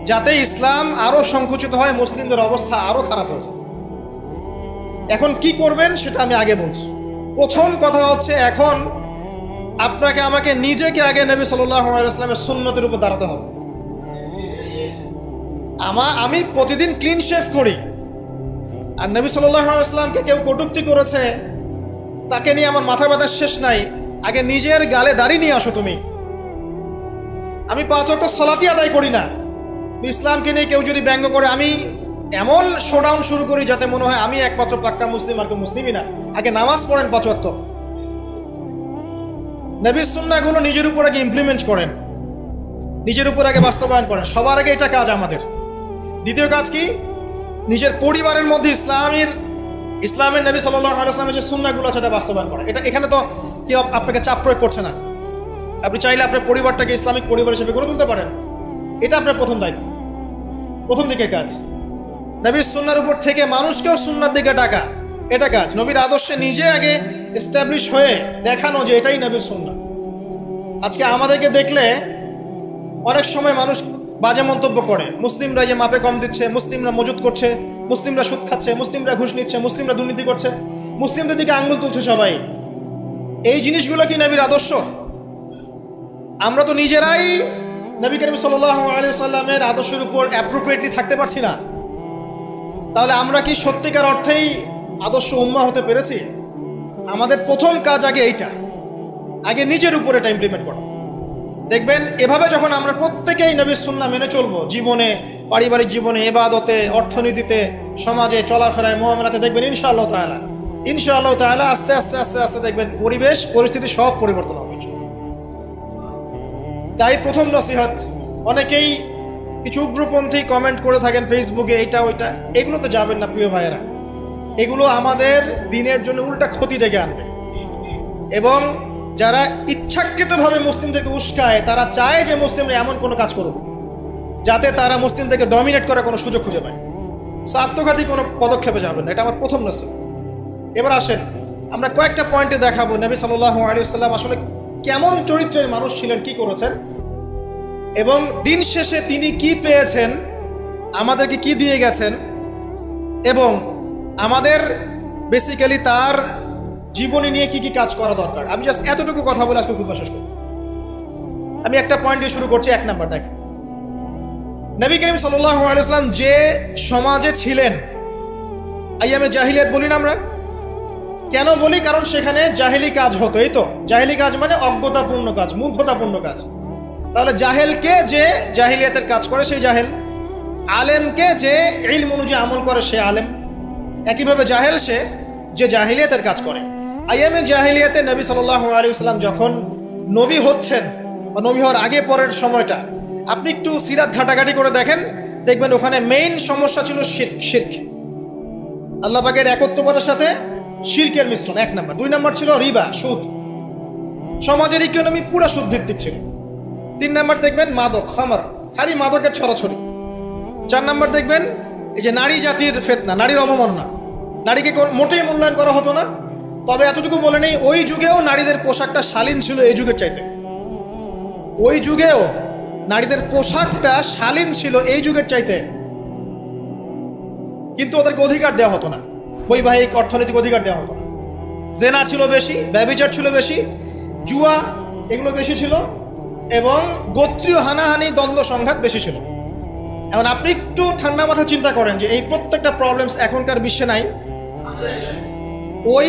[SPEAKER 1] যাতে ইসলাম আরো সংকুচিত হয়, মুসলিমদের অবস্থা আরো খারাপ হয়। এখন কি করবেন সেটা আমি আগে বলছি। প্রথম কথা হচ্ছে, এখন আপনাকে আমাকে নিজেকে আগে নবী সাল্লাল্লাহু আলাইহি ওয়াসাল্লামের সুন্নতের উপর দাঁড়াতে হবে। আমি প্রতিদিন ক্লিন শেভ করি, আর নবী সাল্লাল্লাহু আলাইহি ওয়াসাল্লামকে কেউ কটূক্তি করেছে, তাকে নিয়ে আমার মাথা ব্যথার শেষ নাই। আগে নিজের গালে দাড়ি নিয়ে আসো তুমি। আমি 5 ওয়াক্ত সালাতই আদায় করি না, ইসলামকে নিয়ে কেউ যদি ব্যঙ্গ করে, আমি এমন শোডাউন শুরু করি যাতে মনে হয় আমি একমাত্র পাক্কা মুসলিম, আর কেউ মুসলিমই না। আগে নামাজ পড়েন 5 ওয়াক্ত। নবীর সুন্নাহগুলো নিজের উপর আগে ইমপ্লিমেন্ট করেন, নিজের উপর আগে বাস্তবায়ন করেন। সবার আগে এটা কাজ আমাদের। দ্বিতীয় কাজ কি? নিজের পরিবারের মধ্যে ইসলামের নবী সাল্লাল্লাহু আলাইহি ওয়াসাল্লামের যে সুন্নাহগুলো আছে এটা বাস্তবায়ন করা। এখানে তো কেউ আপনাকে চাপ প্রয়োগ করছে না। আপনি চাইলে আপনার পরিবারটাকে ইসলামিক পরিবার হিসেবে গড়ে তুলতে পারেন। এটা আপনার প্রথম দায়িত্ব, প্রথম দিকের কাজ। নবীর সুন্নাহর উপর থেকে মানুষকেও সুন্নাহর দিকে ডাকা, এটা কাজ। নবীর আদর্শে নিজে আগে এস্টাবলিশ হয়ে দেখানো যে এটাই নবীর সুন্নাহ। আজকে আমাদেরকে দেখলে অনেক সময় মানুষ বাজে মন্তব্য করে, মুসলিমরা যে মাপে কম দিচ্ছে, মুসলিমরা মজুদ করছে, মুসলিমরা সুদ খাচ্ছে, মুসলিমরা ঘুষ নিচ্ছে, মুসলিমরা দুর্নীতি করছে, মুসলিমদের দিকে আঙ্গুল তুলছে সবাই। এই জিনিসগুলো কি নবীর আদর্শ? আমরা তো নিজেরাই নবী করিম সাল্লাল্লাহু আলাইহি ওয়াসাল্লামের আদর্শের উপর অ্যাপ্রোপ্রিয়েটলি থাকতে পারছি না, তাহলে আমরা কি সত্যিকার অর্থেই আদর্শ উম্মাহ হতে পেরেছি? আমাদের প্রথম কাজ আগে এইটা, আগে নিজের উপর এটা ইমপ্লিমেন্ট করা। দেখবেন এভাবে যখন আমরা প্রত্যেকেই নবীর সুন্নাহ মেনে চলবো, জীবনে, পারিবারিক জীবনে, ইবাদতে, অর্থনীতিতে, সমাজে, চলাফেরায়, মুআমালাতে, দেখবেন ইনশাআল্লাহ তাআলা আস্তে আস্তে আস্তে আস্তে দেখবেন পরিবেশ পরিস্থিতি সব পরিবর্তন হবে। তাই প্রথম নসিহত, অনেকেই কিছু উগ্রপন্থী কমেন্ট করে থাকেন ফেসবুকে, এইটা ওইটা, এগুলোতে যাবেন না প্রিয় ভাইয়েরা। এগুলো আমাদের দিনের জন্য উল্টা ক্ষতি ডেকে আনবে। এবং যারা ইচ্ছাকৃতভাবে মুসলিমদেরকে উস্কায়, তারা চায় যে মুসলিমরা এমন কোনো কাজ করুক যাতে তারা মুসলিমদেরকে ডমিনেট করার কোনো সুযোগ খুঁজে পায়। আত্মঘাতী কোনো পদক্ষেপে যাবেন না, এটা আমার প্রথম নসিহত। এবার আসেন, আমরা কয়েকটা পয়েন্টে দেখাবো নবী সাল্লাল্লাহু আলাইহি ওয়াসাল্লাম আসলে কেমন চরিত্রের মানুষ ছিলেন, কি করেছেন, এবং দিন শেষে তিনি কি পেয়েছেন, আমাদেরকে কি দিয়ে গেছেন, এবং আমাদের বেসিক্যালি তার জীবনী নিয়ে কি কি কাজ করা দরকার। আমি জাস্ট এতটুকু কথা বলে আজকে খুব শেষ করব। আমি একটা পয়েন্ট দিয়ে শুরু করছি। 1 নাম্বার, দেখেন নবী করিম সাল্লাল্লাহু আলাইহি ওয়াসাল্লাম যে সমাজে ছিলেন, আইয়ামে জাহিলিয়াত বলি না আমরা, কেন বলি? কারণ সেখানে জাহেলি কাজ হতো। এই তো জাহেলি কাজ মানে অজ্ঞতাপূর্ণ কাজ, মূর্খতাপূর্ণ কাজ। তাহলে জাহেলকে যে জাহিলিয়াতের কাজ করে সেই জাহেল, আলেমকে যে ইলম অনুযায়ী আমল করে সে আলেম, একইভাবে জাহেল সে যে জাহিলিয়াতের কাজ করে। আইয়ামে জাহিলিয়াতে নবী সাল্লাল্লাহু আলাইহি ওয়াসাল্লাম যখন নবী হচ্ছেন বা নবী হওয়ার আগে পরের সময়টা আপনি একটু সিরাত ঘাটাঘাটি করে দেখেন, দেখবেন ওখানে মেইন সমস্যা ছিল শিরক, আল্লাহ পাকের একত্ববাদের সাথে শিরকের মিশ্রণ 1 নাম্বার। 2 নাম্বার ছিল রিবা, সুদ। সমাজের ইকোনমি পুরো সুদ ভিত্তিক ছিল। 3 নাম্বার দেখবেন মাদক, খামার, খালি মাদকের ছড়াছড়ি। 4 নাম্বার দেখবেন এই যে নারী জাতির ফিতনা, নারীর অবমাননা, নারীকে মোটেই মূল্যায়ন করা হতো না। তবে এতটুকু বলে নেই, ওই যুগেও নারীদের পোশাকটা শালীন ছিল এই যুগের চাইতে। ওই যুগেও নারীদের পোশাকটা শালীন ছিল এই যুগের চাইতে, কিন্তু ওদেরকে অধিকার দেওয়া হতো না, বৈবাহিক অর্থনৈতিক অধিকার দেওয়া হতো না। জেনা ছিল বেশি, ব্যভিচার ছিল বেশি, জুয়া এগুলো বেশি ছিল, এবং গোত্রীয় হানাহানি, দ্বন্দ্ব সংঘাত বেশি ছিল। এখন আপনি একটু ঠান্ডা মাথায় চিন্তা করেন যে এই প্রত্যেকটা প্রবলেমস এখনকার বিশ্বে নাই, ওই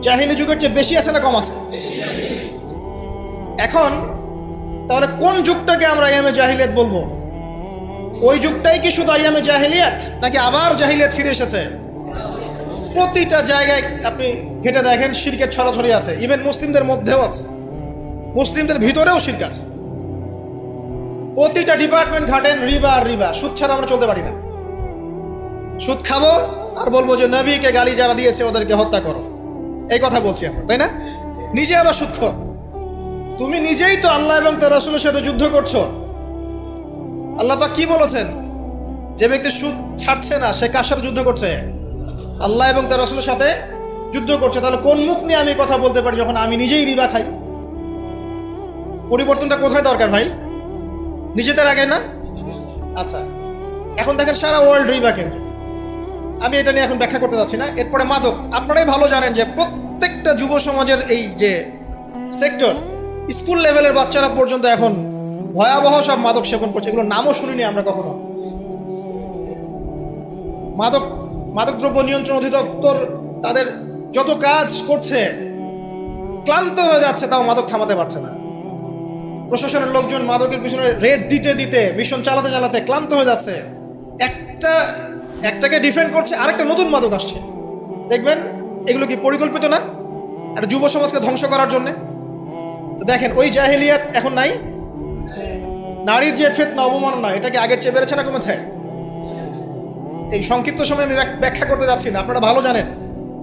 [SPEAKER 1] জাহিলি যুগের চেয়ে বেশি আছে না কম আছে? এখন তাহলে কোন যুগটাকে আমরা আইয়ামে জাহিলিয়াত বলবো? ওই যুগটাই কি শুধু আইয়ামে জাহিলিয়াত, নাকি আবার জাহিলিয়াত ফিরে এসেছে? প্রতিটা জায়গায় আপনি ঘেটে দেখেন শিরকের ছড়াছড়ি আছে। ইভেন মুসলিমদের মধ্যেও আছে, মুসলিমদের ভিতরেও শিরক আছে। প্রতিটা ডিপার্টমেন্ট ঘাটেন রিবা আর রিবা। সুদ ছাড়া আমরা চলতে পারি না। সুদ খাবো আর বলবো যে নবীকে গালি যারা দিয়েছে ওদেরকে হত্যা করো, এই কথা বলছি আমরা, তাই না? নিজে আবার সুদ খো। তুমি নিজেই তো আল্লাহ এবং তার রাসূলের সাথে যুদ্ধ করছো। আল্লাহ পাক কি বলেছেন? যে ব্যক্তি সুদ ছাড়ছে না সে কার সাথে যুদ্ধ করছে? আল্লাহ এবং তার রাসূলের সাথে যুদ্ধ করছে। তাহলে কোন মুখ নিয়ে আমি কথা বলতে পারি যখন আমি নিজেই রিবা খাই? পরিবর্তনটা কোথায় দরকার ভাই? নিজেদের আগে না? আচ্ছা, এখন দেখেন সারা ওয়ার্ল্ড রিবা কেন্দ্র। আমি এটা নিয়ে এখন ব্যাখ্যা করতে যাচ্ছি না। এরপরে মাদক, আপনারাই ভালো জানেন যে প্রত্যেকটা যুব সমাজের এই যে সেক্টর, স্কুল লেভেলের বাচ্চারা পর্যন্ত এখন ভয়াবহ সব মাদক সেবন করছে। এগুলো নামও শুনিনি আমরা কখনো। মাদকদ্রব্য নিয়ন্ত্রণ অধিদপ্তর তাদের যত কাজ করছে, ক্লান্ত হয়ে যাচ্ছে, তাও মাদক থামাতে পারছে না। প্রশাসনের লোকজন মাদকের পিছনে রেড দিতে দিতে, মিশন চালাতে চালাতে ক্লান্ত হয়ে যাচ্ছে। একটাকে ডিফেন্ড করছে, আরেকটা নতুন মাদক আসছে। দেখবেন এগুলো কি পরিকল্পিত না? একটা যুব সমাজকে ধ্বংস করার জন্যে। তো দেখেন ওই জাহেলিয়াত এখন নাই। নারীর যে ফিতনা অবমাননা, এটা কি আগের চেয়ে বেড়েছে না কমেছে? এই সংক্ষিপ্ত সময় আমি ব্যাখ্যা করতে যাচ্ছি না, আপনারা ভালো জানেন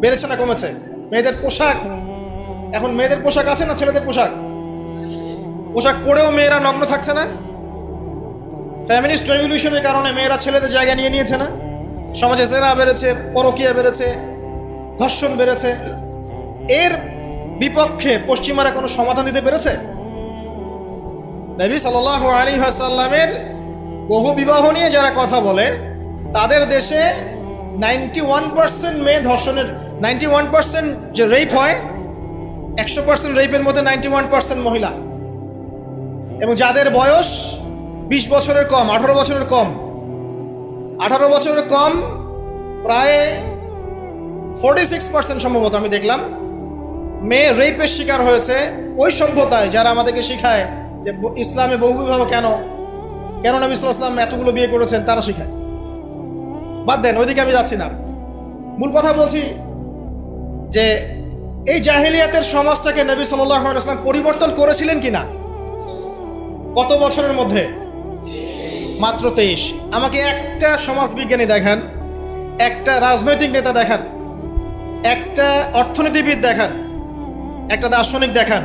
[SPEAKER 1] বেড়েছে না কমেছে। মেয়েদের পোশাক, এখন মেয়েদের পোশাক আছে না ছেলেদের পোশাক? পোশাক পরেও মেয়েরা নগ্ন থাকছে না? ফ্যামিনিস্ট রেভলিউশনের কারণে মেয়েরা ছেলেদের জায়গা নিয়ে নিয়েছে না? সমাজে জেনা বেড়েছে, পরকীয়া বেড়েছে, ধর্ষণ বেড়েছে। এর বিপক্ষে পশ্চিমারা কোনো সমাধান দিতে পেরেছে? নবী সাল্লাল্লাহু আলাইহি ওয়াসাল্লামের বহু বিবাহ নিয়ে যারা কথা বলে, তাদের দেশে 91% মেয়ে ধর্ষণের, 91% যে রেপ হয়, 100% রেপের মধ্যে 91% মহিলা, এবং যাদের বয়স 20 বছরের কম, 18 বছরের কম, 18 বছরের কম প্রায় 46% সম্ভবত আমি দেখলাম মেয়ে রেপের শিকার হয়েছে। ওই সভ্যতায় যারা আমাদেরকে শিখায় যে ইসলামে বহুবিবাহ কেন নবী সাল্লাল্লাহু আলাইহি ওয়াসাল্লাম এতগুলো বিয়ে করেছেন, তারা শিখায়। বাদ দেন, ওইদিকে আমি যাচ্ছি না। মূল কথা বলছি যে এই জাহেলিয়াতের সমাজটাকে নবী সাল্লাল্লাহু আলাইহি ওয়াসাল্লাম পরিবর্তন করেছিলেন কিনা? কত বছরের মধ্যে? মাত্র 23। আমাকে একটা সমাজবিজ্ঞানী দেখান, একটা রাজনৈতিক নেতা দেখান, একটা অর্থনীতিবিদ দেখান, একটা দার্শনিক দেখান,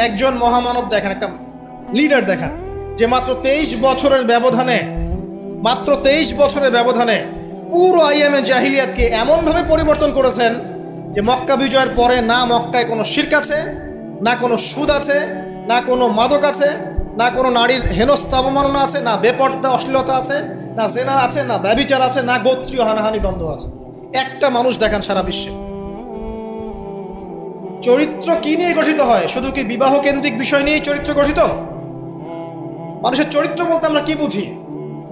[SPEAKER 1] একজন মহামানব দেখান, একটা লিডার দেখান, যে মাত্র 23 বছরের ব্যবধানে, মাত্র 23 বছরের ব্যবধানে পুরো আইএমএ জাহিলিয়াতকে এমনভাবে পরিবর্তন করেছেন যে মক্কা বিজয়ের পরে না মক্কায় কোনো শিরক আছে, না কোনো সুদ আছে, না কোনো মাদক আছে, না কোনো নারীর হেনস্থা অবমাননা আছে, না বেপর্দা অশ্লীলতা আছে, না জেনা আছে, না ব্যভিচার আছে, না গোত্রীয় হানাহানি দ্বন্দ্ব আছে। একটা মানুষ দেখান সারা বিশ্বে। চরিত্র কি নিয়ে গঠিত হয়? শুধু কি বিবাহ কেন্দ্রিক বিষয় নিয়েই চরিত্র গঠিত? মানুষের চরিত্র বলতে আমরা কি বুঝি?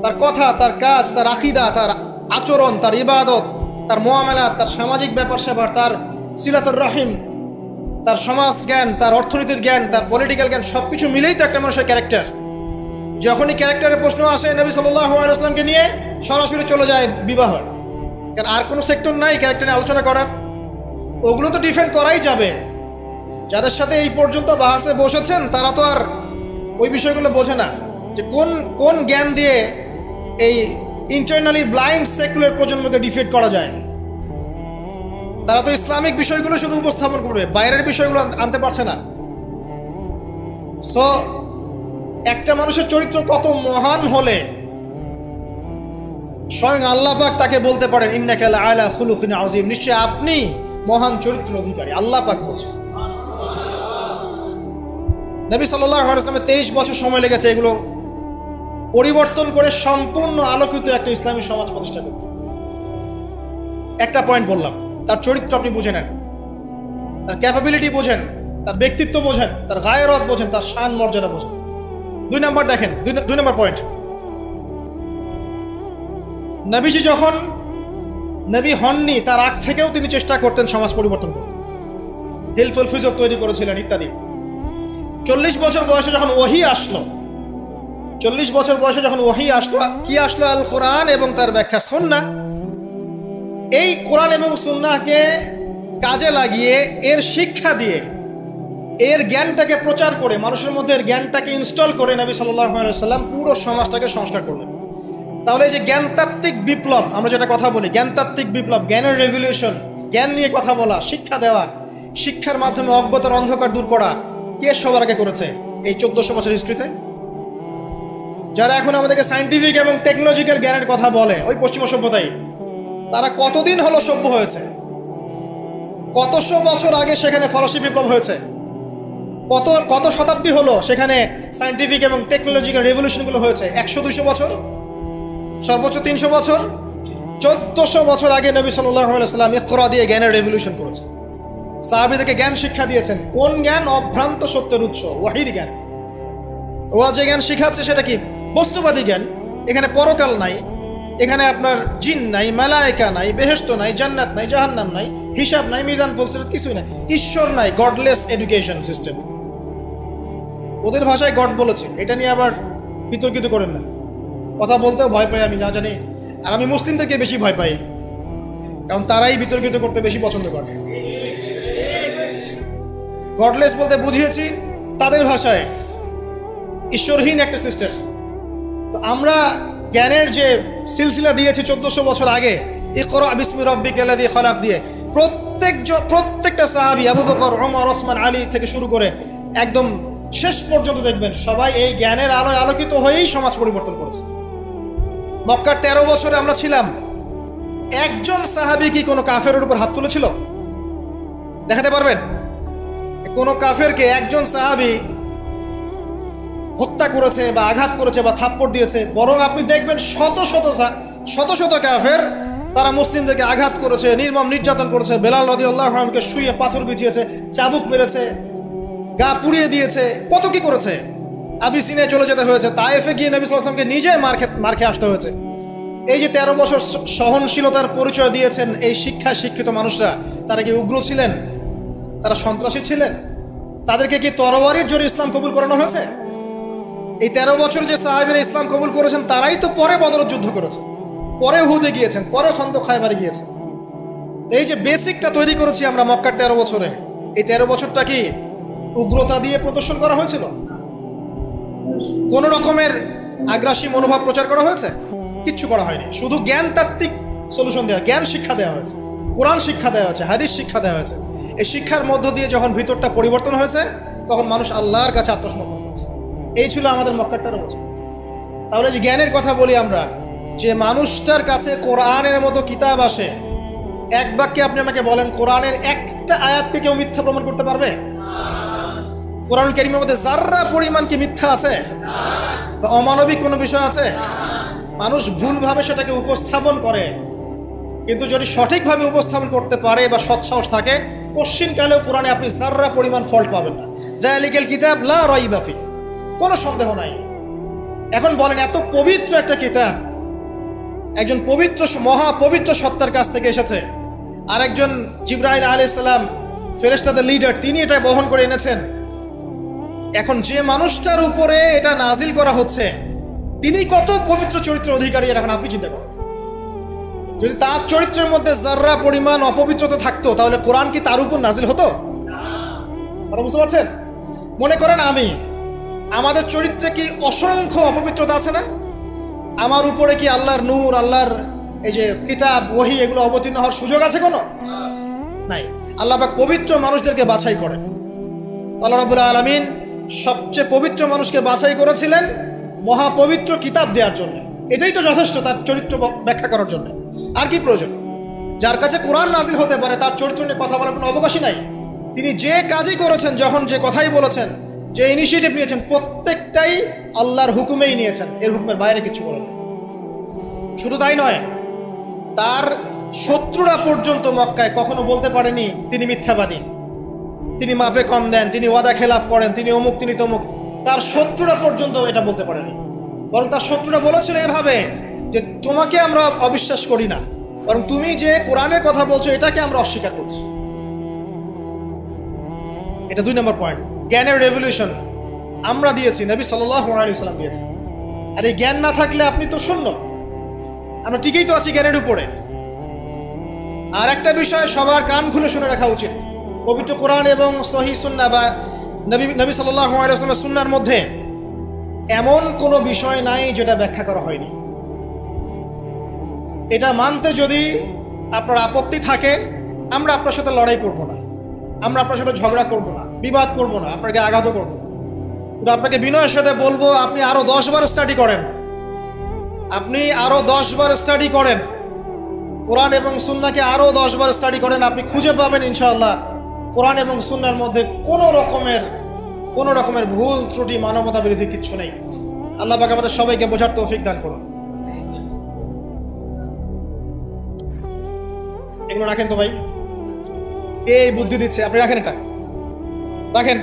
[SPEAKER 1] তার কথা, তার কাজ, তার আকীদা, তার আচরণ, তার ইবাদত, তার মুআমালাত, তার সামাজিক ব্যাপার স্যাপার, তার সিলাতুর রহিম, তার সমাজ জ্ঞান, তার অর্থনীতির জ্ঞান, তার পলিটিক্যাল জ্ঞান, সব কিছু মিলেই তো একটা মানুষের ক্যারেক্টার। যখনই ক্যারেক্টারের প্রশ্ন আসে নবী সাল্লাল্লাহু আলাইহি ওয়াসাল্লামকে নিয়ে সরাসরি চলে যায় বিবাহ। কারণ আর কোনো সেক্টর নাই ক্যারেক্টার নিয়ে আলোচনা করার। ওগুলো তো ডিফেন্ড করাই যাবে। যাদের সাথে এই পর্যন্ত বাহাসে বসেছেন তারা তো আর ওই বিষয়গুলো বোঝে না, যে কোন জ্ঞান দিয়ে এই ইন্টারনালি ব্লাইন্ড সেকুলার প্রজন্মকে ডিফেন্ড করা যায়। তারা তো ইসলামিক বিষয়গুলো শুধু উপস্থাপন করবে, বাইরের বিষয়গুলো আনতে পারছে না। সো একটা মানুষের চরিত্র কত মহান হলে স্বয়ং আল্লাহ পাক তাকে বলতে পারেন ইন্নাকা লাআলা খুলুকিন আযীম, নিশ্চয় আপনি মহান চরিত্র অধিকারী। আল্লাহ পাক বলছেন। নবী সাল্লাল্লাহু আলাইহি ওয়াসাল্লামের 23 বছর সময় লেগেছে এগুলো পরিবর্তন করে সম্পূর্ণ আলোকিত একটা ইসলামী সমাজ প্রতিষ্ঠা করতে। একটা পয়েন্ট বললাম, তার চরিত্র আপনি বুঝে নেন, তার ক্যাপাবিলিটি বোঝেন, তার ব্যক্তিত্ব বোঝেন, তার গায়রত বোঝেন, তার শান মর্যাদা বোঝেন। 2 নম্বর দেখেন, 2 নম্বর পয়েন্ট, নবীজি যখন নবী হননি তার আগ থেকেও তিনি চেষ্টা করতেন সমাজ পরিবর্তন করতে, হিলফুল ফিজর তৈরি করেছিলেন ইত্যাদি। 40 বছর বয়সে যখন ওহী আসলো, 40 বছর বয়সে যখন ওহী আসলো, কি আসলো? আল কোরআন এবং তার ব্যাখ্যা সুন্নাহ। এই কোরআন এবং সুন্নাহকে কাজে লাগিয়ে, এর শিক্ষা দিয়ে, এর জ্ঞানটাকে প্রচার করে, মানুষের মধ্যে এর জ্ঞানটাকে ইনস্টল করে নবী সাল্লাল্লাহু আলাইহি ওয়াসাল্লাম পুরো সমাজটাকে সংস্কার করলেন। তাহলে এই যে জ্ঞানতাত্ত্বিক বিপ্লব, আমরা যেটা কথা বলি জ্ঞানতাত্ত্বিক বিপ্লব, জ্ঞানের রেভলিউশন, জ্ঞান নিয়ে কথা বলা, শিক্ষা দেওয়া, শিক্ষার মাধ্যমে অজ্ঞতার অন্ধকার দূর করা, কে সবার আগে করেছে এই 1400 বছর হিস্ট্রিতে? যারা এখন আমাদেরকে সায়েন্টিফিক এবং টেকনোলজিক্যাল জ্ঞানের কথা বলে, ওই পশ্চিমা সভ্যতাই, তারা কতদিন হলো সভ্য হয়েছে? কতশো বছর আগে সেখানে ফরাসি বিপ্লব হয়েছে। কত শতাব্দী হলো সেখানে সায়েন্টিফিক এবং টেকনোলজিক্যাল রেভলিউশনগুলো হয়েছে? 100-200 বছর, সর্বোচ্চ 300 বছর। 1400 বছর আগে নবী সাল্লাল্লাহু আলাইহি ওয়াসাল্লাম ইকরা দিয়ে জ্ঞানের রেভলিউশন করেছে। সাহাবীদেরকে জ্ঞান শিক্ষা দিয়েছেন। কোন জ্ঞান? অভ্রান্ত সত্যের উৎস, ওয়াহির জ্ঞান। ওরা যে জ্ঞান শিখাচ্ছে সেটা কি? বস্তুবাদী জ্ঞান। এখানে পরকাল নাই, এখানে আপনার জিন নাই, মালায়েকা নাই, বেহেশত নাই, জান্নাত নাই, জাহান্নাম নাই, হিসাব নাই, মিজান ফলসিরাত কিছুই নাই, ঈশ্বর নাই, গডলেস এডুকেশন সিস্টেম। ওদের ভাষায় গড বলেছে, এটা নিয়ে আবার বিতর্কিত করেন না। কথা বলতেও ভয় পাই আমি, না জানি। আর আমি মুসলিমদেরকে বেশি ভয় পাই, কারণ তারাই বিতর্কিত করতে বেশি পছন্দ করে। গডলেস বলতে বুঝিয়েছি তাদের ভাষায় ঈশ্বরহীন একটা সিস্টেম। তো আমরা জ্ঞানের যে সিলসিলা দিয়েছি 1400 বছর আগে, ইকরা বিসমি রাব্বিকাল্লাযী খলাক দিয়ে, প্রত্যেকটা সাহাবী আবু বকর, ওমর, ওসমান, আলী থেকে শুরু করে একদম শেষ পর্যন্ত দেখবেন সবাই এই জ্ঞানের আলোয় আলোকিত হয়েই সমাজ পরিবর্তন করেছে। মক্কার 13 বছরে আমরা ছিলাম, একজন সাহাবী কি কোনো কাফেরের উপর হাত তুলেছিল? দেখাতে পারবেন? কোনো কাফেরকে একজন সাহাবী হত্যা করেছে বা আঘাত করেছে বা থাপ্পড় দিয়েছে? বরং আপনি দেখবেন শত শত কাফের তারা মুসলিমদেরকে আঘাত করেছে, নির্মম নির্যাতন করেছে। বেলাল রাদিয়াল্লাহু আনহুকে শুয়ে পাথর বিছিয়েছে, চাবুক মেরেছে, গা পুড়িয়ে দিয়েছে, কত কি করেছে। আবিসিনিয়ায় চলে যেতে হয়েছে, তায়েফে গিয়ে নবী সাল্লাল্লাহু আলাইহি ওয়াসাল্লামকে নিজে মার খেয়ে আসতে হয়েছে। এই যে 13 বছর সহনশীলতার পরিচয় দিয়েছেন এই শিক্ষায় শিক্ষিত মানুষরা, তারা কি উগ্র ছিলেন? তারা সন্ত্রাসী ছিলেন? তাদেরকে কি তরবারির জোরে ইসলাম কবুল করানো হয়েছে? এই 13 বছর যে সাহাবীরা ইসলাম কবুল করেছেন তারাই তো পরে বদর যুদ্ধ করেছে, পরে উহুদে গিয়েছেন, পরে খন্দক খায়বারে গিয়েছেন। এই যে বেসিকটা তৈরি করেছি আমরা মক্কার 13 বছরে, এই 13 বছরটা কি উগ্রতা দিয়ে প্রদর্শন করা হয়েছিল? কোন রকমের আগ্রাসী মনোভাব প্রচার করা হয়েছে? কিচ্ছু করা হয়নি। শুধু জ্ঞান তাত্ত্বিক সলিউশন দেওয়া, জ্ঞান শিক্ষা দেওয়া হয়েছে, কোরআন শিক্ষা দেওয়া হয়েছে, হাদিস শিক্ষা দেওয়া হয়েছে। এই শিক্ষার মধ্য দিয়ে যখন ভিতরটা পরিবর্তন হয়েছে তখন মানুষ আল্লাহর কাছে আত্মসমর্পণ করেছে। এই ছিল আমাদের মক্কার 13 বছর। তাহলে যে জ্ঞানের কথা বলি আমরা, যে মানুষটার কাছে কোরআনের মতো কিতাব আসে, এক বাক্যে আপনি আমাকে বলেন কোরআনের একটা আয়াতকে কেউ মিথ্যা প্রমাণ করতে পারবে? কোরআন কারীমের মধ্যে যাররা পরিমাণ কি মিথ্যা আছে বা অমানবিক কোনো বিষয় আছে? মানুষ ভুলভাবে সেটাকে উপস্থাপন করে, কিন্তু যদি সঠিকভাবে উপস্থাপন করতে পারে বা সৎসাহস থাকে, পশ্চিমকালেও কোরআনে আপনি যাররা পরিমাণ ফল্ট পাবেন না। যালিকাল কিতাব লা রাইবা ফি, কোনো সন্দেহ নাই। এখন বলেন, এত পবিত্র একটা কিতাব একজন পবিত্র মহাপবিত্র সত্তার কাছ থেকে এসেছে, আর একজন জিবরাইল আলাইহিস সালাম ফেরেশতাদের লিডার, তিনি এটা বহন করে এনেছেন। এখন যে মানুষটার উপরে এটা নাজিল করা হচ্ছে তিনি কত পবিত্র চরিত্রের অধিকারী, এখন আপনি চিন্তা করেন। যদি তার চরিত্রের মধ্যে যাররা পরিমাণ অপবিত্রতা থাকতো তাহলে কোরআন কি তার উপর নাজিল হতো? আপনারা বুঝতে পারছেন? মনে করেন আমাদের চরিত্রে কি অসংখ্য অপবিত্রতা আছে না? আমার উপরে কি আল্লাহর নূর, আল্লাহর এই যে কিতাব, ওহী, এগুলো অবতীর্ণ হওয়ার সুযোগ আছে কোনো? নাই। আল্লাহ পাক পবিত্র মানুষদেরকে বাছাই করেন। আল্লাহ রাব্বুল আলামিন সবচেয়ে পবিত্র মানুষকে বাছাই করেছিলেন মহাপবিত্র কিতাব দেওয়ার জন্য। এটাই তো যথেষ্ট তার চরিত্র ব্যাখ্যা করার জন্য। আর কি প্রয়োজন? যার কাছে কোরআন নাজিল হতে পারে তার চরিত্র নিয়ে কথা বলার কোনো অবকাশই নাই। তিনি যে কাজই করেছেন, যখন যে কথাই বলেছেন, যে ইনিশিয়েটিভ নিয়েছেন, প্রত্যেকটাই আল্লাহর হুকুমেই নিয়েছেন, এর হুকুমের বাইরে কিছু বলেন। শুধু তাই নয়, তার শত্রুরা পর্যন্ত মক্কায় কখনো বলতে পারেনি তিনি মিথ্যাবাদী, তিনি মাপে কম দেন, তিনি ওয়াদা খেলাফ করেন, তিনি অমুক, তিনি তমুক। তার শত্রুরা পর্যন্ত এটা বলতে পারেনি। বরং তার শত্রুরা বলেছিল এভাবে যে তোমাকে আমরা অবিশ্বাস করি না, বরং তুমি যে কোরআনের কথা বলছো এটাকে আমরা অস্বীকার করছি। এটা 2 নম্বর পয়েন্ট। জ্ঞানের রেভলিউশন আমরা দিয়েছি, নবী সাল্লাল্লাহু আলাইহি ওয়াসাল্লাম দিয়েছে। আর এই জ্ঞান না থাকলে আপনি তো শূন্য। আমরা ঠিকই তো আছি জ্ঞানের উপরে। আর একটা বিষয় সবার কান খুলে শুনে রাখা উচিত, পবিত্র কোরআন এবং সহিহ সুন্নাহ বা নবী সাল্লাল্লাহু আলাইহি ওয়াসাল্লামের সুন্নাহর মধ্যে এমন কোনো বিষয় নাই যেটা ব্যাখ্যা করা হয়নি। এটা মানতে যদি আপনার আপত্তি থাকে, আমরা আপনার সাথে লড়াই করব না, আমরা আপনার সাথে ঝগড়া করব না, বিবাদ করব না, আপনাকে আঘাত করব না। কিন্তু আপনাকে বিনয়ের সাথে বলবো, আপনি আরো 10 বার স্টাডি করেন, আপনি আরো 10 বার স্টাডি করেন, কোরআন এবং সুন্নাহকে আরো 10 বার স্টাডি করেন, আপনি খুঁজে পাবেন ইনশাআল্লাহ কোরআন এবং সুন্নাহর মধ্যে কোনো রকমের ভুল ত্রুটি, মানবতা বিরোধী কিচ্ছু নেই। আল্লাহ পাক আমাদের সবাইকে বোঝার তৌফিক দান করুন। এগুলো রাখেন তো ভাই, কে বুদ্ধি দিচ্ছে? আপনি রাখেন, এটা রাখেন।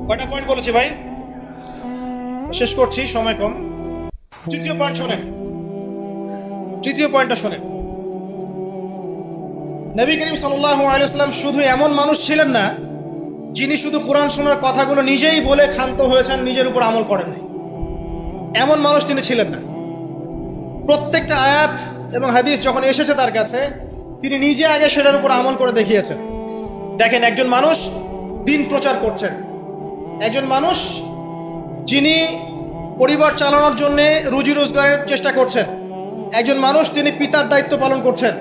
[SPEAKER 1] কয়টা পয়েন্ট বলেছি ভাই? শেষ করছি, সময় কম। তৃতীয় পয়েন্ট শোনেন, তৃতীয় পয়েন্টটা শোনেন। নবী করিম সাল্লাল্লাহু আলাইহি ওয়াসাল্লাম শুধু এমন মানুষ ছিলেন না যিনি শুধু কোরআন শোনার কথাগুলো নিজেই বলে ক্ষান্ত হয়েছেন, নিজের উপর আমল করেন নাই। এমন মানুষ তিনি ছিলেন না। প্রত্যেকটা আয়াত এবং হাদিস যখন এসেছে তার কাছে, তিনি নিজে আগে সেটার উপর আমল করে দেখিয়েছেন। দেখেন, একজন মানুষ দিন প্রচার করছেন, একজন মানুষ যিনি পরিবার চালানোর জন্যে রুজি রোজগারের চেষ্টা করছেন, একজন মানুষ তিনি পিতার দায়িত্ব পালন করছেন,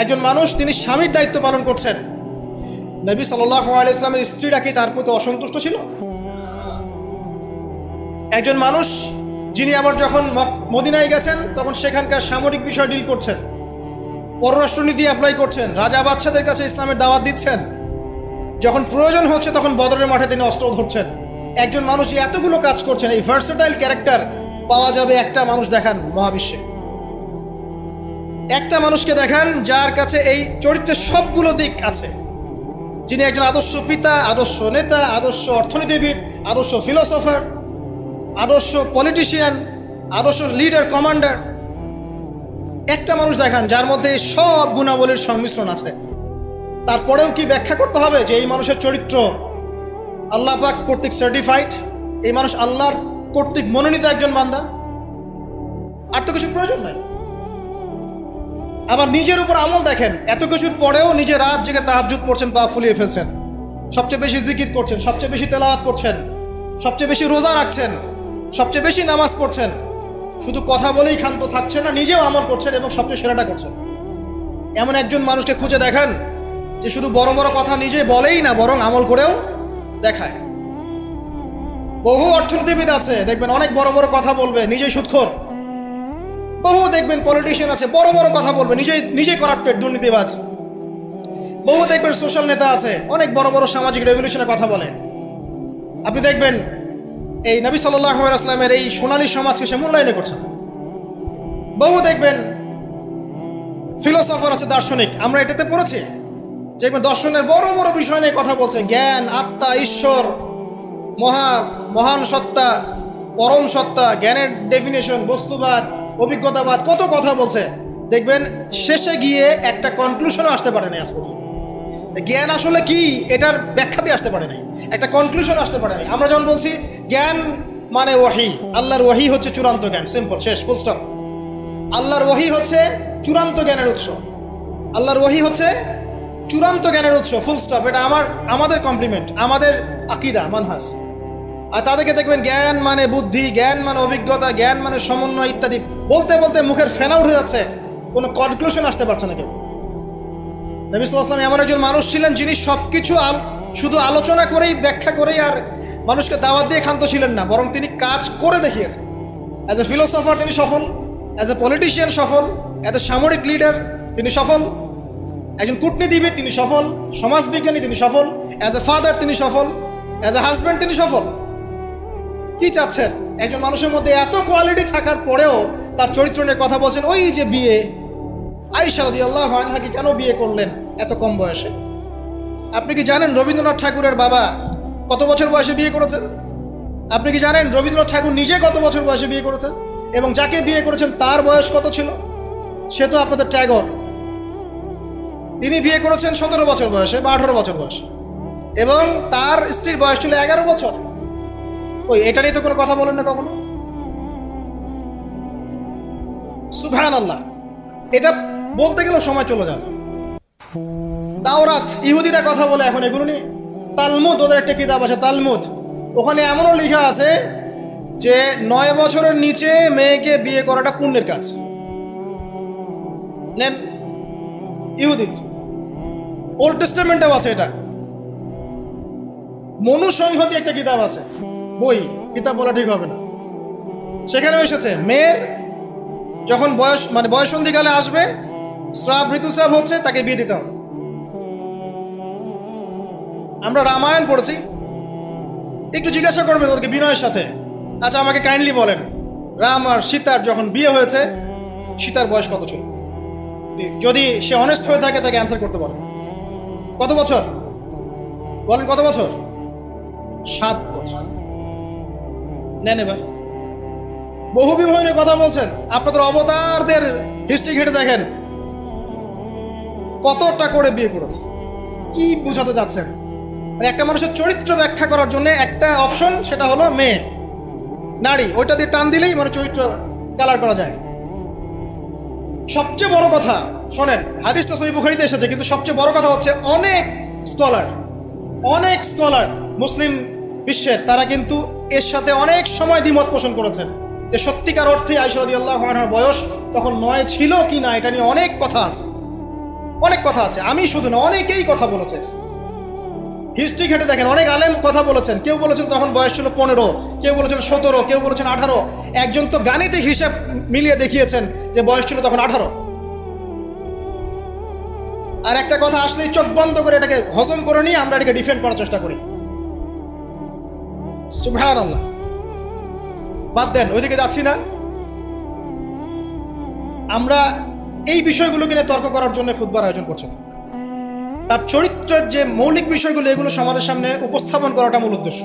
[SPEAKER 1] একজন মানুষ তিনি স্বামীর দায়িত্ব পালন করছেন। নবী সাল্লাল্লাহু আলাইহি ওয়াসাল্লামের স্ত্রীরা কি তার প্রতি অসন্তুষ্ট ছিল? একজন মানুষ যিনি আবার যখন মদিনায় গেছেন তখন সেখানকার সামরিক বিষয় ডিল করছেন, পররাষ্ট্রনীতি অ্যাপ্লাই করছেন, রাজা বাদশাদের কাছে ইসলামের দাওয়াত দিচ্ছেন, যখন প্রয়োজন হচ্ছে তখন বদরের মাঠে তিনি অস্ত্র ধরছেন। একজন মানুষ এতগুলো কাজ করছেন, এই ভার্সেটাইল ক্যারেক্টার পাওয়া যাবে একটা মানুষ দেখান মহাবিশ্বে। একটা মানুষকে দেখান যার কাছে এই চরিত্রের সবগুলো দিক আছে, যিনি একজন আদর্শ পিতা, আদর্শ নেতা, আদর্শ অর্থনীতিবিদ, আদর্শ ফিলোসফার, আদর্শ পলিটিশিয়ান, আদর্শ লিডার, কমান্ডার। একটা মানুষ দেখান যার মধ্যে সব গুণাবলীর সংমিশ্রণ আছে। তারপরেও কি ব্যাখ্যা করতে হবে যে এই মানুষের চরিত্র আল্লাহ পাক কর্তৃক সার্টিফাইড, এই মানুষ আল্লাহর কর্তৃক মনোনীত একজন বান্দা? আর তো কিছু প্রয়োজন নাই। আবার নিজের উপর আমল দেখেন, এত কিছুর পরেও নিজে রাত জেগে তাহাজ্জুদ পড়ছেন, পা ফুলিয়ে ফেলছেন, সবচেয়ে বেশি জিকির করছেন, সবচেয়ে বেশি তেলাওয়াত করছেন, সবচেয়ে বেশি রোজা রাখছেন, সবচেয়ে বেশি নামাজ পড়ছেন। শুধু কথা বলেই ক্ষান্ত থাকছেন না, নিজেও আমল করছেন এবং সবচেয়ে সেরাটা করছেন। এমন একজন মানুষকে খুঁজে দেখান যে শুধু বড় বড় কথা নিজে বলেই না, বরং আমল করেও দেখায়। বহু অর্থনীতিবিদ আছে দেখবেন অনেক বড় বড় কথা বলবে, নিজেই সুদখোর। বহু দেখবেন পলিটিশিয়ান আছে বড় বড় কথা বলবে, নিজেই করাপ্টেড, দুর্নীতিবাজ। বহু দেখবেন সোশ্যাল নেতা আছে অনেক বড় বড় সামাজিক রেভলিউশনের কথা বলে। আপনি দেখবেন এই নবী সাল্লাল্লাহু আলাইহি ওয়াসাল্লামের এই সোনালী সমাজকে সে মূল্যায়ন করছে না। বহু দেখবেন ফিলোসফার আছে, দার্শনিক, আমরা এটাতে পড়েছি, দেখবেন দর্শনের বড় বড় বিষয় নিয়ে কথা বলছে, জ্ঞান, আত্মা, ঈশ্বর, মহান সত্তা, পরম সত্তা, জ্ঞানের ডেফিনেশন, বস্তুবাদ, অভিজ্ঞতাবাদ, কত কথা বলছে। দেখবেন শেষে গিয়ে একটা কনক্লুশনও আসতে পারে না আজ পর্যন্ত। জ্ঞান আসলে কি এটার ব্যাখ্যাতে আসতে পারে নাই, একটা কনক্লুশন আসতে পারে নাই। আমরা যখন বলছি জ্ঞান মানে ওয়াহি, আল্লাহর ওয়াহি হচ্ছে চূড়ান্ত জ্ঞান, সিম্পল, শেষ, ফুল স্টপ। আল্লাহর ওয়াহি হচ্ছে চূড়ান্ত জ্ঞানের উৎস, আল্লাহর ওয়াহি হচ্ছে চূড়ান্ত জ্ঞানের উৎস, ফুল স্টপ। এটা আমাদের কমপ্লিমেন্ট, আমাদের আকীদা, মানহাজ। আর তাদেরকে দেখবেন জ্ঞান মানে বুদ্ধি, জ্ঞান মানে অভিজ্ঞতা, জ্ঞান মানে সমন্বয় ইত্যাদি বলতে বলতে মুখের ফেনা উঠে যাচ্ছে, কোনো কনক্লুশন আসতে পারছে না কেউ। নবী সাল্লাল্লাহু আলাইহি ওয়াসাল্লাম এমন একজন মানুষ ছিলেন যিনি সব কিছু শুধু আলোচনা করেই, ব্যাখ্যা করেই আর মানুষকে দাওয়াত দিয়ে ক্ষান্ত ছিলেন না, বরং তিনি কাজ করে দেখিয়েছেন। অ্যাজ এ ফিলোসফার তিনি সফল, অ্যাজ এ পলিটিশিয়ান সফল, অ্যাজ এ সামরিক লিডার তিনি সফল, একজন কূটনীতিবিদ তিনি সফল, সমাজবিজ্ঞানী তিনি সফল, অ্যাজ এ ফাদার তিনি সফল, অ্যাজ এ হাজব্যান্ড তিনি সফল। কি চাচ্ছেন? একজন মানুষের মধ্যে এত কোয়ালিটি থাকার পরেও তার চরিত্র নিয়ে কথা বলছেন। ওই যে বিয়ে, আয়েশা রাদিয়াল্লাহু আনহা কি কেন বিয়ে করলেন এত কম বয়সে? আপনি কি জানেন রবীন্দ্রনাথ ঠাকুরের বাবা কত বছর বয়সে বিয়ে করেছেন? আপনি কি জানেন রবীন্দ্রনাথ ঠাকুর নিজে কত বছর বয়সে বিয়ে করেছেন? এবং যাকে বিয়ে করেছেন তার বয়স কত ছিল? সে তো আপনাদের ট্যাগর। তিনি বিয়ে করেছেন 17 বছর বয়সে বা 18 বছর বয়সে, এবং তার স্ত্রীর বয়স ছিল 11 বছর। ওই এটা নিয়ে তো কোনো কথা বলেন না কখনো। সুবহানাল্লাহ, এটা বলতে গেলেও সময় চলে যাবে। তাওরাত, ইহুদিরা কথা বলে এখন এগুলো নিয়ে। তালমুদ, ওদের একটা কিতাব আছে তালমুদ, ওখানে এমনও লেখা আছে যে 9 বছরের নিচে মেয়েকে বিয়ে করাটা পুণ্যের কাজ। নেন, ইহুদি ওল্ড টেস্টামেন্টেও আছে এটা। মনুসংহতি একটা কিতাব আছে, বই, কিতাব বলা ঠিক হবে না। সেখানেও এসেছে মেয়ের যখন বয়সন্ধিকালে আসবে, ঋতুস্রাব হচ্ছে, তাকে বিয়ে দিতে হবে। আমরা রামায়ণ পড়েছি, একটু জিজ্ঞাসা করবে ওদেরকে বিনয়ের সাথে, আচ্ছা আমাকে কাইন্ডলি বলেন রাম আর সীতার যখন বিয়ে হয়েছে সীতার বয়স কত ছিল? যদি সে অনেস্ট হয়ে থাকে তাকে অ্যান্সার করতে পারে। কত বছর বলেন? কত বছর? 7 বছর। নেন এবার বহু বিবাহ নিয়ে কথা বলছেন। আপনাদের অবতারদের হিস্ট্রি ঘেটে দেখেন কতটা করে বিয়ে করেছে। কি বোঝাতে যাচ্ছেন? মানে একটা মানুষের চরিত্র ব্যাখ্যা করার জন্য একটা অপশন, সেটা হলো মেয়ে। নাড়ি, ওইটা দিয়ে টান দিলেই মানে চরিত্র কালার করা যায়। সবচেয়ে বড় কথা শোনেন, হাদিসটা সহিহ বুখারীতে এসেছে, কিন্তু সবচেয়ে বড় কথা হচ্ছে অনেক স্কলার মুসলিম বিশ্বের তারা কিন্তু এর সাথে অনেক সময় দ্বিমত পোষণ করেছেন যে সত্যিকার অর্থে আয়েশা রাদিয়াল্লাহু আনহার বয়স তখন 9 ছিল কি না, এটা নিয়ে অনেক কথা আছে। আমি শুধু না, অনেকেই কথা বলেছে। হিস্ট্রি ঘেটে দেখেন, অনেক আলেম কথা বলেছেন। কেউ বলেছেন তখন বয়স ছিল 15, কেউ বলেছেন 17, কেউ বলেছেন 18। একজন তো গাণিতিক হিসাব মিলিয়ে দেখিয়েছেন যে বয়স ছিল তখন 18। আর একটা কথা আসলেই চোখ বন্ধ করে এটাকে হজম করে নিয়ে আমরা এটাকে ডিফেন্ড করার চেষ্টা করি। সুবহানাল্লাহ। বাদ দেন, ওইদিকে যাচ্ছি না। আমরা এই বিষয়গুলোকে নিয়ে তর্ক করার জন্য খুতবার আয়োজন করছি না। তার চরিত্রের যে মৌলিক বিষয়গুলো এগুলো সমাজের সামনে উপস্থাপন করাটা মূল উদ্দেশ্য।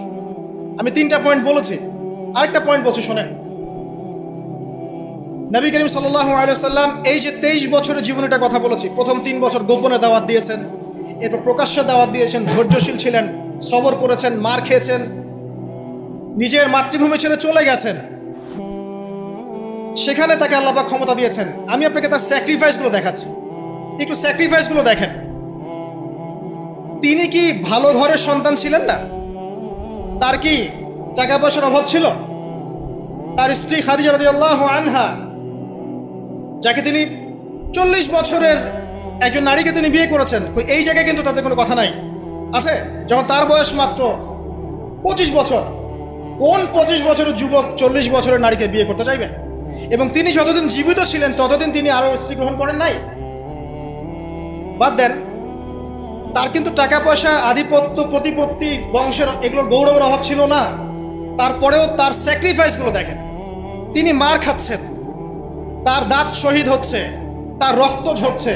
[SPEAKER 1] আমি 3টা পয়েন্ট বলেছি, আরেকটা পয়েন্ট বলছি শোনেন। নবী করিম সাল্লাল্লাহু আলাইহি ওয়াসাল্লাম এই যে 23 বছরের জীবনীটা কথা বলেছি, প্রথম 3 বছর গোপনে দাওয়াত দিয়েছেন, এরপর প্রকাশ্যে দাওয়াত দিয়েছেন, ধৈর্যশীল ছিলেন, সবর করেছেন, মার খেয়েছেন, নিজের মাতৃভূমি ছেড়ে চলে গেছেন, সেখানে তাকে আল্লাহ পাক ক্ষমতা দিয়েছেন। আমি আপনাকে তার স্যাক্রিফাইসগুলো দেখাচ্ছি, একটু স্যাক্রিফাইসগুলো দেখেন। তিনি কি ভালো ঘরের সন্তান ছিলেন না? তার কি টাকা পয়সার অভাব ছিল? তার স্ত্রী খাদিজা রাদিয়াল্লাহু আনহা, যাকে তিনি 40 বছরের একজন নারীকে তিনি বিয়ে করেছেন, এই জায়গায় কিন্তু তাদের কোনো কথা নাই আছে? যখন তার বয়স মাত্র 25 বছর, কোন 25 বছরের যুবক 40 বছরের নারীকে বিয়ে করতে চাইবে? এবং তিনি যতদিন জীবিত ছিলেন ততদিন তিনি আরো স্ত্রী গ্রহণ করেন নাই। বাদ দেন, তার কিন্তু টাকা পয়সা, আধিপত্য, প্রতিপত্তি, বংশের এগুলোর গৌরবের অভাব ছিল না। তারপরেও তার স্যাক্রিফাইসগুলো দেখেন। তিনি মার খাচ্ছেন, তার দাঁত শহীদ হচ্ছে, তার রক্ত ঝরছে,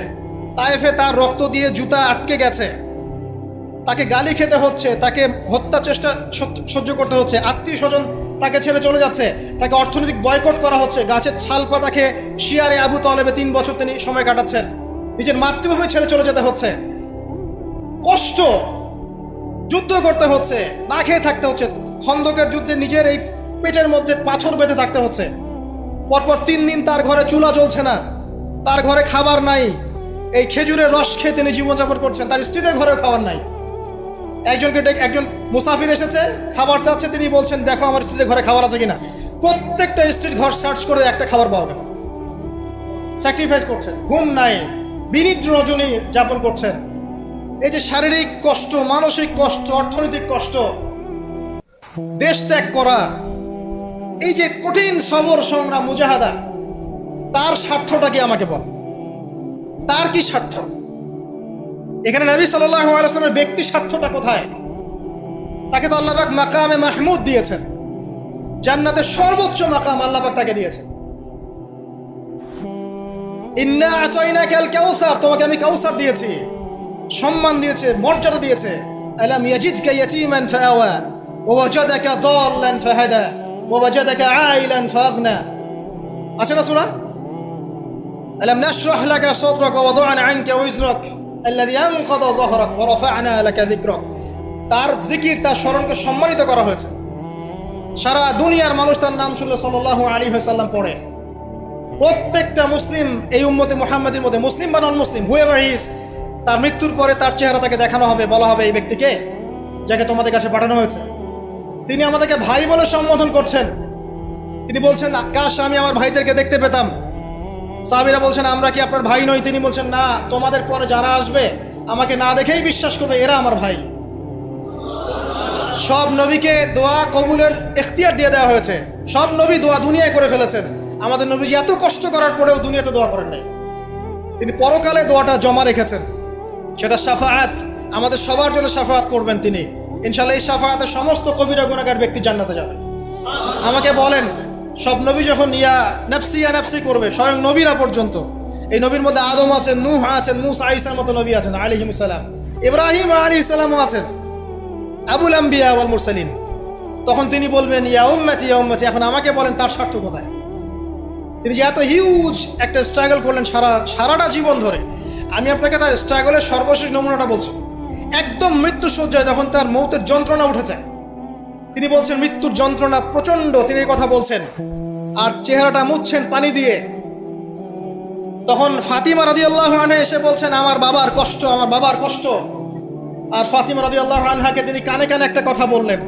[SPEAKER 1] তায়েফে তার রক্ত দিয়ে জুতা আটকে গেছে, তাকে গালি খেতে হচ্ছে, তাকে হত্যা চেষ্টা সহ্য করতে হচ্ছে, আত্মীয় স্বজন তাকে ছেড়ে চলে যাচ্ছে, তাকে অর্থনৈতিক বয়কট করা হচ্ছে, গাছের ছাল পাতাকে শিয়ারে আবু তালেবে 3 বছর তিনি সময় কাটাচ্ছেন, নিজের মাতৃভূমি ছেড়ে চলে যেতে হচ্ছে, কষ্ট, যুদ্ধ করতে হচ্ছে, না খেয়ে থাকতে হচ্ছে, খন্দকের যুদ্ধে নিজের এই পেটের মধ্যে পাথর বেঁধে থাকতে হচ্ছে, পরপর 3 দিন তার ঘরে চুলা জ্বলছে না, তার ঘরে খাবার নাই, এই খেজুরের রস খেয়ে তিনি জীবনযাপন করছেন, তার স্ত্রীদের ঘরেও খাবার নাই। একজন মুসাফির এসেছে, খাবার চাচ্ছে, তিনি বলছেন দেখো আমার স্ত্রীদের ঘরে খাবার আছে কিনা। প্রত্যেকটা স্ত্রীর ঘর সার্চ করে একটা খাবার পাওয়া গেল। স্যাক্রিফাইস করছেন, ঘুম নাই, বিনিদ্র রজনী যাপন করছেন। এই যে শারীরিক কষ্ট, মানসিক কষ্ট, অর্থনৈতিক কষ্ট, দেশ ত্যাগ করা, এই যে কঠিন সবর, সংগ্রাম, মুজাহাদা, তার স্বার্থটা কি আমাকে বল? তার কি স্বার্থ? এখানে নবী সাল্লাল্লাহু আলাইহি ওয়াসাল্লামের ব্যক্তি স্বার্থটা কোথায়? তাকে তো আল্লাহ পাক মাকামে মাহমুদ দিয়েছেন, জান্নাতের সর্বোচ্চ মাকাম আল্লাহ পাক তাকে দিয়েছেন। ইন্না আতাইনাকাল কাউসার, তোমাকে আমি কাউসার দিয়েছি, সম্মান দিয়েছে, মর্যাদা দিয়েছে। আলাম ইয়াজিদকা ইয়াতীমান ফাআওয়া ওয়া ওয়াজাদাকা দাল্লান ফাহাদা ওয়া ওয়াজাদাকা আইলান ফাগনা। আছে না সূরা? আলাম নাশরাহ লাকা সাদরাকা ওয়া ওয়াদা'না আনকা ওয়িজরাক আল্লাযী আনকাযা যাহরাক ওয়া রাফা'না লাকা যিকরাক। তার জিকির, তার স্মরণকে সম্মানিত করা হয়েছে। সারা দুনিয়ার মানুষ তার নাম শুনলে সাল্লাল্লাহু আলাইহি ওয়াসাল্লাম পড়ে। প্রত্যেকটা মুসলিম এই উম্মতে মুহাম্মাদের মধ্যে, মুসলিম বা নন মুসলিম, হুয়েভার হি ইজ, তার মৃত্যুর পরে তার চেহারা তাকে দেখানো হবে, বলা হবে এই ব্যক্তিকে যাকে তোমাদের কাছে পাঠানো হয়েছে। তিনি আমাদেরকে ভাই বলে সম্বোধন করছেন। তিনি বলছেন কাশ আমি আমার ভাইদেরকে দেখতে পেতাম। সাহাবীরা বলছেন আমরা কি আপনার ভাই নই? তিনি বলছেন না, তোমাদের পরে যারা আসবে আমাকে না দেখেই বিশ্বাস করবে এরা আমার ভাই। সব নবীকে দোয়া কবুলের এখতিয়ার দিয়ে দেওয়া হয়েছে। সব নবী দোয়া দুনিয়ায় করে ফেলেছেন। আমাদের নবীজি এত কষ্ট করার পরেও দুনিয়াতে দোয়া করেন নাই, তিনি পরকালে দোয়াটা জমা রেখেছেন। সেটা শাফাআত, আমাদের সবার জন্য শাফাআত করবেন তিনি ইনশাআল্লাহ। এই শাফাআতে সমস্ত কবিরা গুনাহগার ব্যক্তি জান্নাতে যাবে। আমাকে বলেন, সব নবী যখন ইয়া নাফসি করবে, স্বয়ং নবীরা পর্যন্ত, এই নবীর মধ্যে আদম আছেন, নূহ আছেন, মূসা ঈসার মতো নবী আছেন আলাইহিস সালাম, ইব্রাহিম আলাইহিস সালামও আছেন, আবুল আম্বিয়া ওয়াল মুরসালিন। তখন তিনি বলবেন ইয়া উম্মতি ইয়া উম্মতি। এখন আমাকে বলেন তার স্বার্থ কোথায়? তিনি যে এত হিউজ একটা স্ট্রাগল করলেন সারাটা জীবন ধরে। আমি আপনাকে তার স্ট্রাগলের সর্বশেষ নমুনাটা বলছি। একদম মৃত্যু সজ্জায় যখন তার মৌতের যন্ত্রণা উঠে যায়, তিনি বলছেন মৃত্যুর যন্ত্রণা প্রচন্ড, তিনি এই কথা বলছেন আর চেহারাটা মুছছেন পানি দিয়ে। তখন ফাতিমা রাদিয়াল্লাহু আনহা এসে বলছেন আমার বাবার কষ্ট, আমার বাবার কষ্ট। আর ফাতিমা রাদিয়াল্লাহু আনহাকে তিনি কানে কানে একটা কথা বললেন।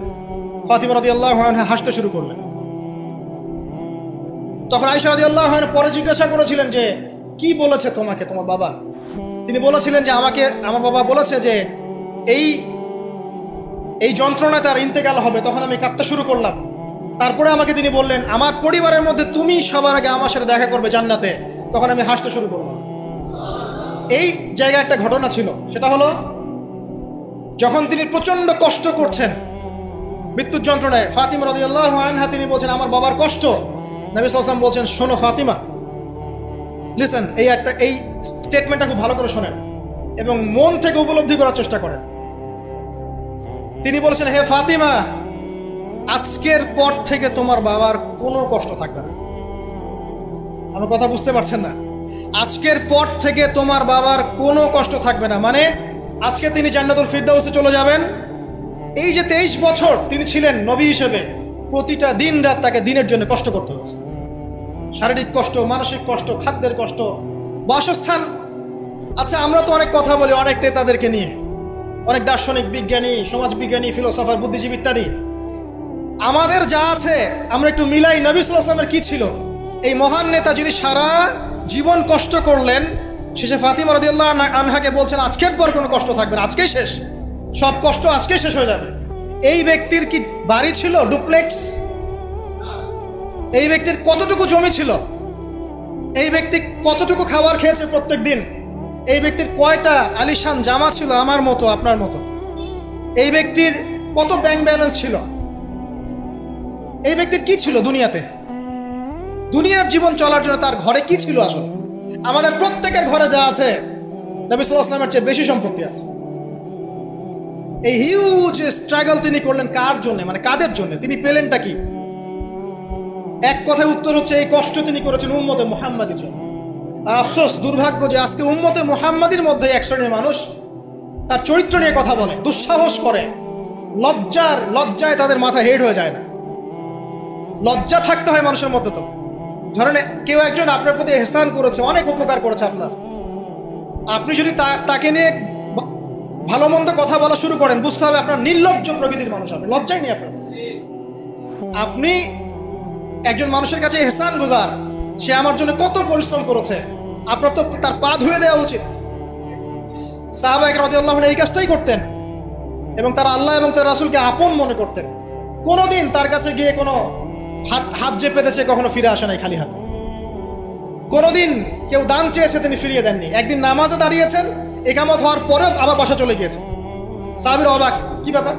[SPEAKER 1] ফাতিমা রাদিয়াল্লাহু আনহা হাসতে শুরু করলেন। তখন আয়েশা রাদিয়াল্লাহু আনহা পরে জিজ্ঞাসা করেছিলেন যে কি বলেছে তোমাকে তোমার বাবা? তিনি বলেছিলেন যে আমাকে আমার বাবা বলেছে যে এই যন্ত্রণা তার ইন্তেকাল হবে। তখন আমি কাঁদতে শুরু করলাম। তারপরে আমাকে তিনি বললেন আমার পরিবারের মধ্যে তুমি সবার আগে আমার সাথে দেখা করবে জান্নাতে। তখন আমি হাসতে শুরু করলাম। এই জায়গায় একটা ঘটনা ছিল, সেটা হলো যখন তিনি প্রচন্ড কষ্ট করছেন মৃত্যুর যন্ত্রণায়, ফাতিমা রাদিয়াল্লাহু আনহা তিনি বলছেন আমার বাবার কষ্ট। নবী সাল্লাল্লাহু আলাইহি ওয়াসাল্লাম বলছেন শোনো ফাতিমা, লিসেন, এই স্টেটমেন্টটা খুব ভালো করে শোনেন এবং মন থেকে উপলব্ধি করার চেষ্টা করেন। তিনি বলেছেন হে ফাতিমা, আজকের পর থেকে তোমার বাবার কোনো কষ্ট থাকবে না। আমার কথা বুঝতে পারছেন না? আজকের পর থেকে তোমার বাবার কোনো কষ্ট থাকবে না, মানে আজকে তিনি জান্নাতুল ফিরদাউসে চলে যাবেন। এই যে 23 বছর তিনি ছিলেন নবী হিসেবে, প্রতিটা দিন রাত তাকে দিনের জন্য কষ্ট করতে হয়েছে। শারীরিক কষ্ট, মানসিক কষ্ট, খাদ্যের কষ্ট, বাসস্থান। আচ্ছা, আমরা তো অনেক কথা বলি অনেক নেতাদেরকে নিয়ে, অনেক দার্শনিক, বিজ্ঞানী, সমাজবিজ্ঞানী, ফিলোসফার, বুদ্ধিজীবী ইত্যাদি। আমাদের যা আছে আমরা একটু মিলাই। নবী সাল্লাল্লাহু আলাইহি ওয়াসাল্লামের কি ছিল? এই মহান নেতা যিনি সারা জীবন কষ্ট করলেন, শেষে ফাতিমা রাদিয়াল্লাহু আনহাকে বলছেন আজকের পর কোনো কষ্ট থাকবে না, আজকেই শেষ, সব কষ্ট আজকেই শেষ হয়ে যাবে। এই ব্যক্তির কি বাড়ি ছিল ডুপ্লেক্স? এই ব্যক্তির কতটুকু জমি ছিল? এই ব্যক্তি কতটুকু খাবার খেয়েছে প্রত্যেক দিন? এই ব্যক্তির কয়টা আলিশান জামা ছিল আমার মতো আপনার মতো? এই ব্যক্তির কত ব্যাংক ব্যালেন্স ছিল? এই ব্যক্তির কি ছিল দুনিয়াতে? দুনিয়ার জীবন চলার জন্য তার ঘরে কি ছিল আসলে? আমাদের প্রত্যেকের ঘরে যা আছে নবী সাল্লাল্লাহু আলাইহি ওয়াসাল্লামের চেয়ে বেশি সম্পত্তি আছে। এই হিউজ স্ট্রাগল তিনি করলেন কার জন্য, মানে কাদের জন্য? তিনি পেলেনটা কি? এক কথায় উত্তর হচ্ছে এই কষ্ট তিনি করেছেন উম্মতে মুহাম্মাদির জন্য। আর আফসোস, দুর্ভাগ্য যে আজকে উম্মতে মুহাম্মাদির মধ্যে এক শ্রেণীর মানুষ তার চরিত্র নিয়ে কথা বলে, দুঃসাহস করে, লজ্জায় তাদের মাথা হেড হয়ে যায় না। লজ্জা থাকতে হয় মানুষের মধ্যে। তো ধরেন কেউ একজন আপনার প্রতি ইহসান করেছে, অনেক উপকার করেছে আপনার, আপনি যদি তাকে নিয়ে ভালো মন্দ কথা বলা শুরু করেন, বুঝতে হবে আপনার নির্লজ্জ প্রকৃতির মানুষ, আপনি লজ্জাই নেই আপনার। আপনি একজন মানুষের কাছে ইহসান গুজার, সে আমার জন্য কত পরিশ্রম করেছে, আপনার তো তার পা ধুয়ে দেওয়া উচিত। সাহাবা একরাম রাদিয়াল্লাহু আনহুম এই কাজটাই করতেন এবং তারা আল্লাহ এবং তার রাসূলকে আপন মনে করতেন। কোনোদিন তার কাছে গিয়ে কোনো হাত যে পেতেছে কখনো ফিরে আসে নাই খালি হাতে। কোনোদিন কেউ দান চেয়েছে তিনি ফিরিয়ে দেননি। একদিন নামাজে দাঁড়িয়েছেন, ইকামত হওয়ার পরে আবার বাসা চলে গিয়েছেন। সাহাবীরা অবাক, কি ব্যাপার?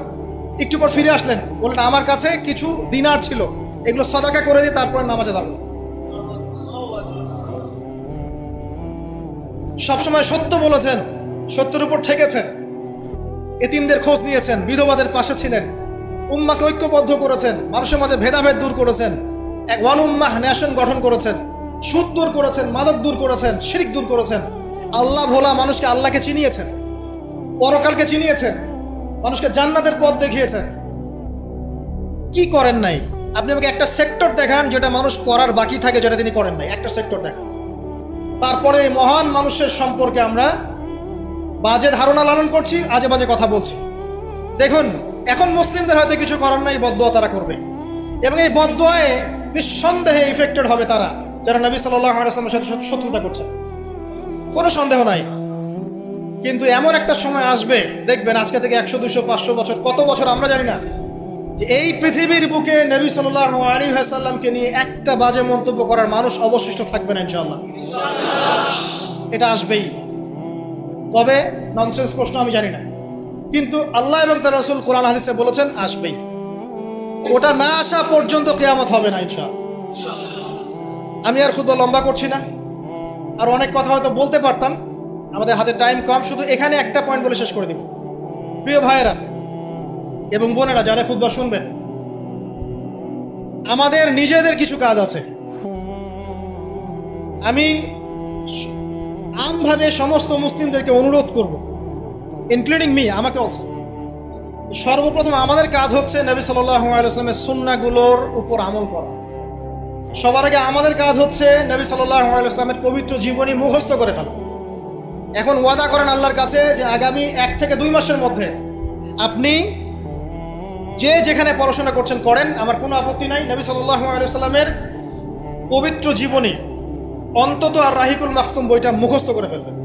[SPEAKER 1] একটু পর ফিরে আসলেন, বললেন আমার কাছে কিছু দিনার ছিল, এগুলো সাদাকা করে দিয়ে তারপরে নামাজে দাঁড়ালো। সবসময় সত্য বলেছেন, সত্যের উপর থেকেছেন, এতিমদের খোঁজ নিয়েছেন, বিধবাদের পাশে ছিলেন, উম্মাকে ঐক্যবদ্ধ করেছেন, মানুষের মাঝে ভেদাভেদ দূর করেছেন, এক ওয়ান উম্মাহ ন্যাশন গঠন করেছেন, সুদ দূর করেছেন, মাদক দূর করেছেন, শিরক দূর করেছেন, আল্লাহ ভোলা মানুষকে আল্লাহকে চিনিয়েছেন, পরকালকে চিনিয়েছেন, মানুষকে জান্নাতের পথ দেখিয়েছেন। কি করেন নাই? আপনি আমাকে একটা সেক্টর দেখান যেটা মানুষ করার বাকি থাকে, যেটা তিনি করেন নাই, একটা সেক্টর দেখান। তারপরে এই মহান মানুষের সম্পর্কে আমরা বাজে ধারণা লালন করছি, আজে বাজে কথা বলছি। দেখুন, এখন মুসলিমদের হয়তো কিছু করার নাই, বদদোয়া তারা করবে এবং এই বদদোয়ায় নিঃসন্দেহে ইফেক্টেড হবে তারা যারা নবী সাল্লাল্লাহু আলাইহি ওয়াসাল্লামের সাথে শত্রুতা করছে, কোনো সন্দেহ নাই। কিন্তু এমন একটা সময় আসবে, দেখবেন আজকে থেকে 100, 200, 500 বছর, কত বছর আমরা জানি না, যে এই পৃথিবীর বুকে নবী সাল্লাল্লাহু আলাইহি ওয়াসাল্লামকে নিয়ে একটা বাজে মন্তব্য করার মানুষ অবশিষ্ট থাকবে না ইনশাআল্লাহ। এটা আসবেই। কবে? ননসেন্স প্রশ্ন, আমি জানি না, কিন্তু আল্লাহ এবং তার রাসূল কোরআন হাদিসে বলেছেন আসবেই। ওটা না আসা পর্যন্ত কিয়ামত হবে না ইনশাআল্লাহ। আমি আর খুতবা লম্বা করছি না, আর অনেক কথা হয়তো বলতে পারতাম, আমাদের হাতে টাইম কম। শুধু এখানে একটা পয়েন্ট বলে শেষ করে দিব। প্রিয় ভাইয়েরা এবং বোনেরা যারা খুতবা শুনবেন, আমাদের নিজেদের কিছু কাজ আছে। আমি আমভাবে সমস্ত মুসলিমদেরকে অনুরোধ করব, ইনক্লুডিং মি, আমাকে অলসো, সর্বপ্রথম আমাদের কাজ হচ্ছে নবী সাল্লাল্লাহু আলাইহি ওয়াসাল্লামের সুন্নাহগুলোর উপর আমল করা। সবার আগে আমাদের কাজ হচ্ছে নবী সাল্লাল্লাহু আলাইহি ওয়াসাল্লামের পবিত্র জীবনী মুখস্থ করে ফেলা। এখন ওয়াদা করেন আল্লাহর কাছে যে আগামী 1 থেকে 2 মাসের মধ্যে আপনি যে যেখানে পড়াশোনা করছেন করেন, আমার কোনো আপত্তি নাই। নবী সাল্লাল্লাহু আলাইহি ওয়াসাল্লামের পবিত্র জীবনী অন্তত আর রাহিকুল মাখতুম বইটা মুখস্থ করে ফেলবেন।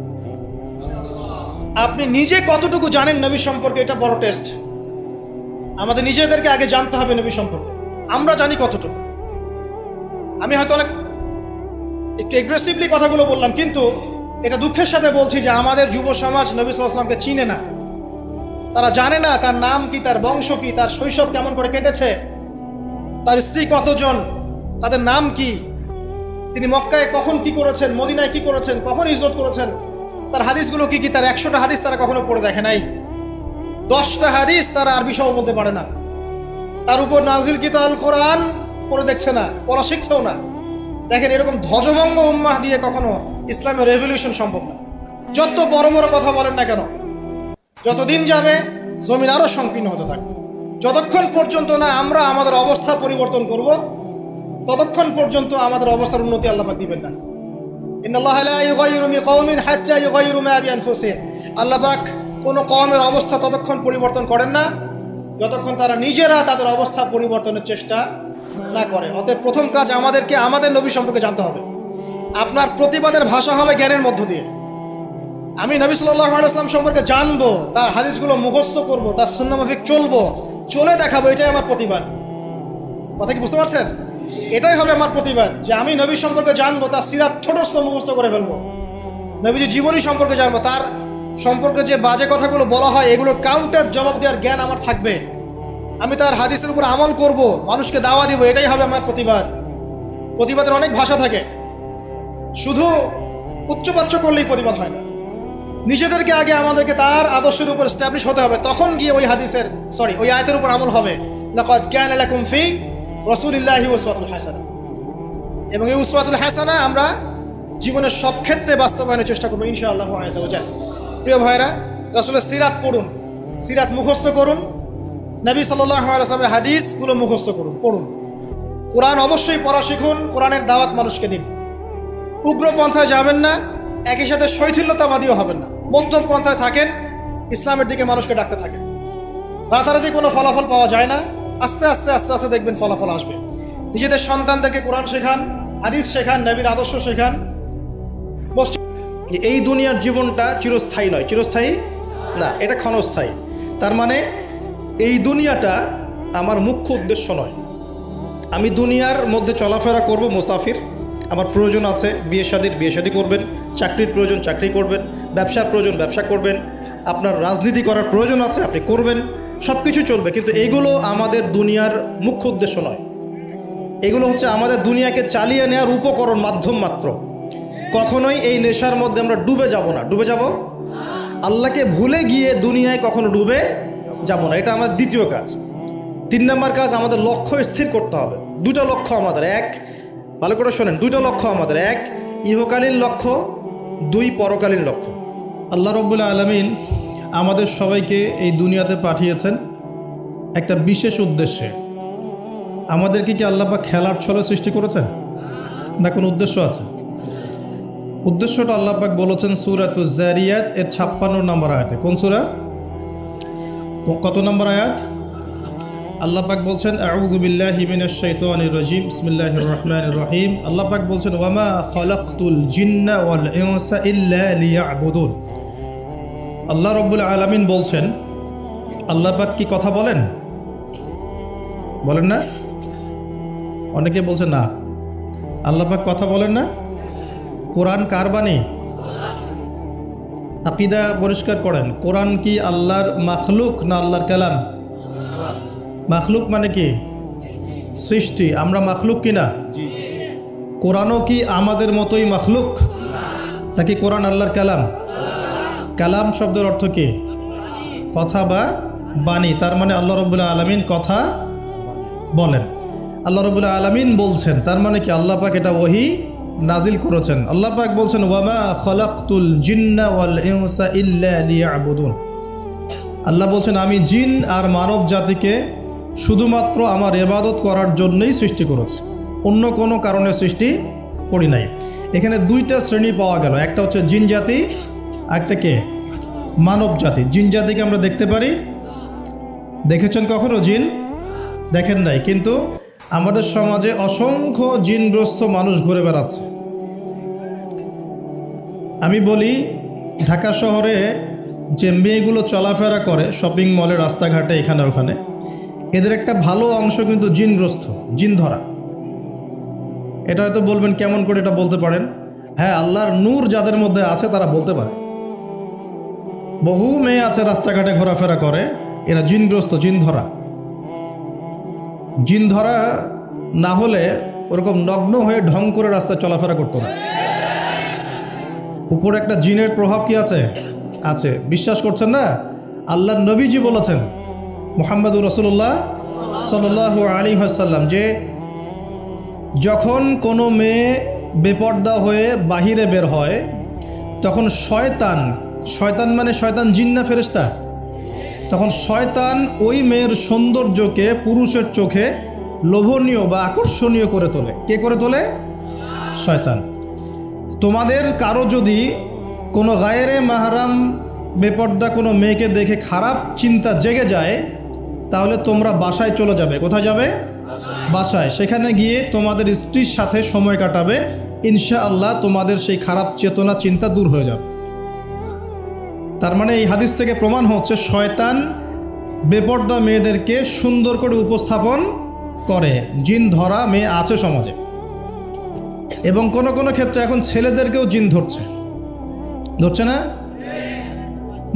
[SPEAKER 1] আপনি নিজে কতটুকু জানেন নবী সম্পর্কে, এটা বড় টেস্ট। আমাদের নিজেদেরকে আগে জানতে হবে নবী সম্পর্কে আমরা জানি কতটুকু। আমি হয়তো একটু এগ্রেসিভলি কথাগুলো বললাম, কিন্তু এটা দুঃখের সাথে বলছি যে আমাদের যুব সমাজ নবী সাল্লাল্লাহু আলাইহি ওয়াসাল্লামকে চিনে না। তারা জানে না তার নাম কি, তার বংশ কি, তার শৈশব কেমন করে কেটেছে, তার স্ত্রী কতজন, তাদের নাম কি, তিনি মক্কায় কখন কি করেছেন, মদিনায় কি করেছেন, কখন হিজরত করেছেন, তার হাদিসগুলো কি কি। তার 100টা হাদিস তারা কখনো পড়ে দেখে নাই। 10টা হাদিস তারা আরবি সহ বলতে পারে না। তার উপর নাজিলকৃত আল কোরআন পড়ে দেখছে না, পড়া শিখছেও না। দেখেন, এরকম ধ্বজভঙ্গ উম্মাহ দিয়ে কখনো ইসলামের রেভলিউশন সম্ভব না। যত বড় বড় কথা বলেন না কেন, যতদিন যাবে জমিন আরো সংকীর্ণ হতে থাকবে। যতক্ষণ পর্যন্ত না আমরা আমাদের অবস্থা পরিবর্তন করব, ততক্ষণ পর্যন্ত আমাদের অবস্থার উন্নতি আল্লাহ পাক দিবেন না। ইন্নাল্লাহা লা ইউগাইয়িরু বিকাওমিন হাত্তা ইউগাইয়িরু মা বিআনফুসিহিম। আল্লাহ পাক কোনো কওমের অবস্থা ততক্ষণ পরিবর্তন করেন না যতক্ষণ তারা নিজেরা তাদের অবস্থা পরিবর্তনের চেষ্টা না করে। অতএব প্রথম কাজ আমাদেরকে আমাদের নবী সম্পর্কে জানতে হবে। আপনার প্রতিবাদের ভাষা হবে জ্ঞানের মধ্য দিয়ে। আমি নবী সাল্লাল্লাহু আলাইহি ওয়াসাল্লাম সম্পর্কে জানবো, তার হাদিসগুলো মুখস্থ করব, তার সুন্নাহ মাফিক চলবো, চলে দেখাবো। এটাই আমার প্রতিবাদ। কথা কি বুঝতে পারছেন? এটাই হবে আমার প্রতিবাদ, যে আমি নবী সম্পর্কে জানবো, তার সিরাত ছোটস্থ মুখস্থ করে ফেলবো, নবীজি জীবনী সম্পর্কে জানবো, তার সম্পর্কে যে বাজে কথাগুলো বলা হয় এগুলোর কাউন্টার জবাব দেওয়ার জ্ঞান আমার থাকবে। আমি তার হাদিসের উপর আমল করব, মানুষকে দাওয়া দিব। এটাই হবে আমার প্রতিবাদ। প্রতিবাদের অনেক ভাষা থাকে, শুধু উচ্চবাচ্য করলেই প্রতিবাদ হয় না। নিজেদেরকে আগে আমাদেরকে তার আদর্শের উপর এস্টাবলিশ হতে হবে, তখন গিয়ে ওই আয়াতের উপর আমল হবে। লাকাদ কানা লাকুম ফি রাসূলিল্লাহি উসওয়াতুন হাসানাহ। এবং এই উসওয়াতুল হাসানাহ আমরা জীবনের সব ক্ষেত্রে বাস্তবায়নের চেষ্টা করবো ইনশাআল্লাহ আযজা ওয়া জাল। প্রিয় ভাইরা, রাসূলের সিরাত পড়ুন, সিরাত মুখস্থ করুন, নবী সাল্লাল্লাহু আলাইহি ওয়াসাল্লামের হাদিসগুলো মুখস্থ করুন, পড়ুন। কোরআন অবশ্যই পড়া শিখুন, কোরআনের দাওয়াত মানুষকে দিন। উগ্র পন্থায় যাবেন না, একই সাথে শৈথিল্যতাবাদীও হবেন না। মধ্যম পন্থায় থাকেন, ইসলামের দিকে মানুষকে ডাকতে থাকেন। রাতারাতি কোনো ফলাফল পাওয়া যায় না, আস্তে আস্তে আস্তে আস্তে দেখবেন ফলাফল আসবে। নিজেদের সন্তানদেরকে কোরআন শেখান, হাদিস শেখান, নবীর আদর্শ শেখান। এই দুনিয়ার জীবনটা চিরস্থায়ী নয়, চিরস্থায়ী না, এটা ক্ষণস্থায়ী। তার মানে এই দুনিয়াটা আমার মুখ্য উদ্দেশ্য নয়। আমি দুনিয়ার মধ্যে চলাফেরা করব, মুসাফির। আমার প্রয়োজন আছে বিয়ে শাদী করবেন, চাকরির প্রয়োজন চাকরি করবেন, ব্যবসার প্রয়োজন ব্যবসা করবেন, আপনার রাজনীতি করার প্রয়োজন আছে আপনি করবেন, সব কিছু চলবে। কিন্তু এগুলো আমাদের দুনিয়ার মুখ্য উদ্দেশ্য নয়। এগুলো হচ্ছে আমাদের দুনিয়াকে চালিয়ে নেওয়ার উপকরণ, মাধ্যম মাত্র। কখনোই এই নেশার মধ্যে আমরা ডুবে যাব না। ডুবে যাব, আল্লাহকে ভুলে গিয়ে দুনিয়ায় কখনো ডুবে যাব না। এটা আমাদের দ্বিতীয় কাজ। 3 নম্বর কাজ, আমাদের লক্ষ্য স্থির করতে হবে। 2টা লক্ষ্য আমাদের, এক, ভালো করে শোনেন, 2টা লক্ষ্য আমাদের, এক ইহকালীন লক্ষ্য, 2 পরকালীন লক্ষ্য। আল্লাহ রাব্বুল আলামিন আমাদের সবাইকে এই দুনিয়াতে পাঠিয়েছেন একটা বিশেষ উদ্দেশ্যে। আমাদেরকে কি আল্লাহ পাক খেলার ছলে সৃষ্টি করেছেন, না কোনো উদ্দেশ্য আছে? উদ্দেশ্যটা আল্লাহ পাক বলেছেন সূরাতুজ যারিয়াত এর 56 নম্বর আয়াতে। কোন সূরা, কত নম্বর আয়াত? আল্লাহ পাক বলছেন আউযু বিল্লাহি মিনাশ শাইতানির রাজিম, বিসমিল্লাহির রহমানির রহিম। আল্লাহ পাক বলছেন ওয়ামা খালাকতুল জিন্না ওয়াল ইনসা ইল্লা লিয়াবুদুন। আল্লাহ রাব্বুল আলামিন বলছেন, আল্লাহ পাক কি কথা বলেন? বলেন না? অনেকে বলছে না, আল্লাহ পাক কথা বলেন না। কোরআন কার বাণী? আকীদা পরিষ্কার করেন। কোরআন কি আল্লাহর মাখলুক না আল্লাহর কালাম? মাখলুক মানে কি? সৃষ্টি। আমরা মাখলুক কি না? কোরআনও কি আমাদের মতোই মাখলুক, নাকি কোরআন আল্লাহর কালাম? কালাম শব্দের অর্থ কি? কথা বা বাণী। তার মানে আল্লাহ রাব্বুল আলামিন কথা বলেন, আল্লাহ রাব্বুল আলামিন বলছেন। তার মানে কি আল্লাহ পাক এটা ওহী নাজিল করেছেন। আল্লাহ পাক বলছেন ওয়ামা খালাকতুল জিন্না ওয়াল ইনসা ইল্লা লিয়াবুদুন।
[SPEAKER 2] আল্লাহ বলছেন, আমি জিন আর মানব জাতিকে শুধুমাত্র আমার ইবাদত করার জন্যই সৃষ্টি করেছি, অন্য কোনো কারণে সৃষ্টি করি নাই। এখানে দুইটা শ্রেণী পাওয়া গেল, একটা হচ্ছে জিন জাতি, একটা কে মানব জাতি। জিন জাতিকে আমরা দেখতে পারি, দেখেছেন কখনো জিন? দেখেন নাই, কিন্তু আমাদের সমাজে অসংখ্য জিনগ্রস্ত মানুষ ঘুরে বেড়াচ্ছে। আমি বলি, ঢাকা শহরে যে মেয়েগুলো চলাফেরা করে শপিং মলে, রাস্তাঘাটে, এখানে ওখানে, এদের একটা ভালো অংশ কিন্তু জিনগ্রস্ত, জিন ধরা। এটা হয়তো বলবেন কেমন করে এটা বলতে পারেন? হ্যাঁ, আল্লাহর নূর যাদের মধ্যে আছে তারা বলতে পারে। বহু মেয়ে আছে রাস্তাঘাটে ঘোরাফেরা করে, এরা জিনগ্রস্ত, জিন ধরা। জিন ধরা না হলে ওরকম নগ্ন হয়ে ঢং করে রাস্তায় চলাফেরা করতো না। উপরে একটা জিনের প্রভাব কি আছে? আছে। বিশ্বাস করছেন না? আল্লাহর নবীজি বলেছেন, মুহাম্মদুর রাসূলুল্লাহ সাল্লাল্লাহু আলাইহি ওয়াসাল্লাম, যে যখন কোনো মেয়ে বেপর্দা হয়ে বাহিরে বের হয়, তখন শয়তান, শয়তান মানে শয়তান জিন না ফেরেশতা, তখন শয়তান ওই মেয়ের সৌন্দর্যকে পুরুষের চোখে লোভনীয় বা আকর্ষণীয় করে তোলে। কে করে তোলে? শয়তান। তোমাদের কারো যদি কোনো গায়রে মাহরাম বেপর্দা কোনো মেয়েকে দেখে খারাপ চিন্তা জেগে যায়, তাহলে তোমরা বাসায় চলে যাবে। কোথায় যাবে? বাসায়। সেখানে গিয়ে তোমাদের স্ত্রীর সাথে সময় কাটাবে, ইনশাআল্লাহ তোমাদের সেই খারাপ চেতনা চিন্তা দূর হয়ে যাবে। তার মানে এই হাদিস থেকে প্রমাণ হচ্ছে শয়তান বেপর্দা মেয়েদেরকে সুন্দর করে উপস্থাপন করে। জিন ধরা মেয়ে আছে সমাজে, এবং কোনো কোনো ক্ষেত্রে এখন ছেলেদেরকেও জিন ধরছে, ধরছে না?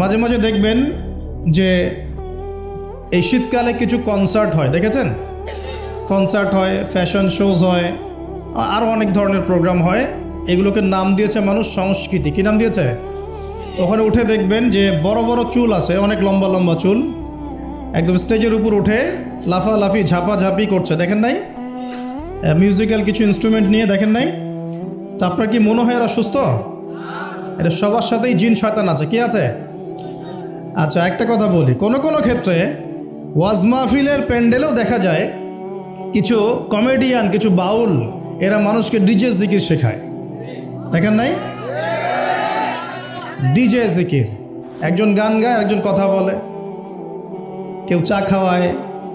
[SPEAKER 2] মাঝে মাঝে দেখবেন যে এই শীতকালে কিছু কনসার্ট হয়, দেখেছেন? কনসার্ট হয়, ফ্যাশন শোজ হয়, আরও অনেক ধরনের প্রোগ্রাম হয়। এগুলোকে নাম দিয়েছে মানুষ সংস্কৃতি। কী নাম দিয়েছে? ওখানে উঠে দেখবেন যে বড় বড় চুল আছে, অনেক লম্বা লম্বা চুল, একদম স্টেজের উপর উঠে লাফালাফি ঝাপাঝাপি করছে, দেখেন নাই? মিউজিক্যাল কিছু ইনস্ট্রুমেন্ট নিয়ে, দেখেন নাই? তো আপনার কি মনে হয় এরা সুস্থ? এটা সবার সাথেই জিন শয়তান আছে। কি আছে? আচ্ছা, একটা কথা বলি, কোনো কোনো ক্ষেত্রে ওয়াজ মাহফিলের প্যান্ডেলেও দেখা যায় কিছু কমেডিয়ান, কিছু বাউল, এরা মানুষকে ডিজে জিকির শেখায়, দেখেন নাই? ডিজে জিকির, একজন গান গায়, একজন কথা বলে, কেউ চা খাওয়ায়,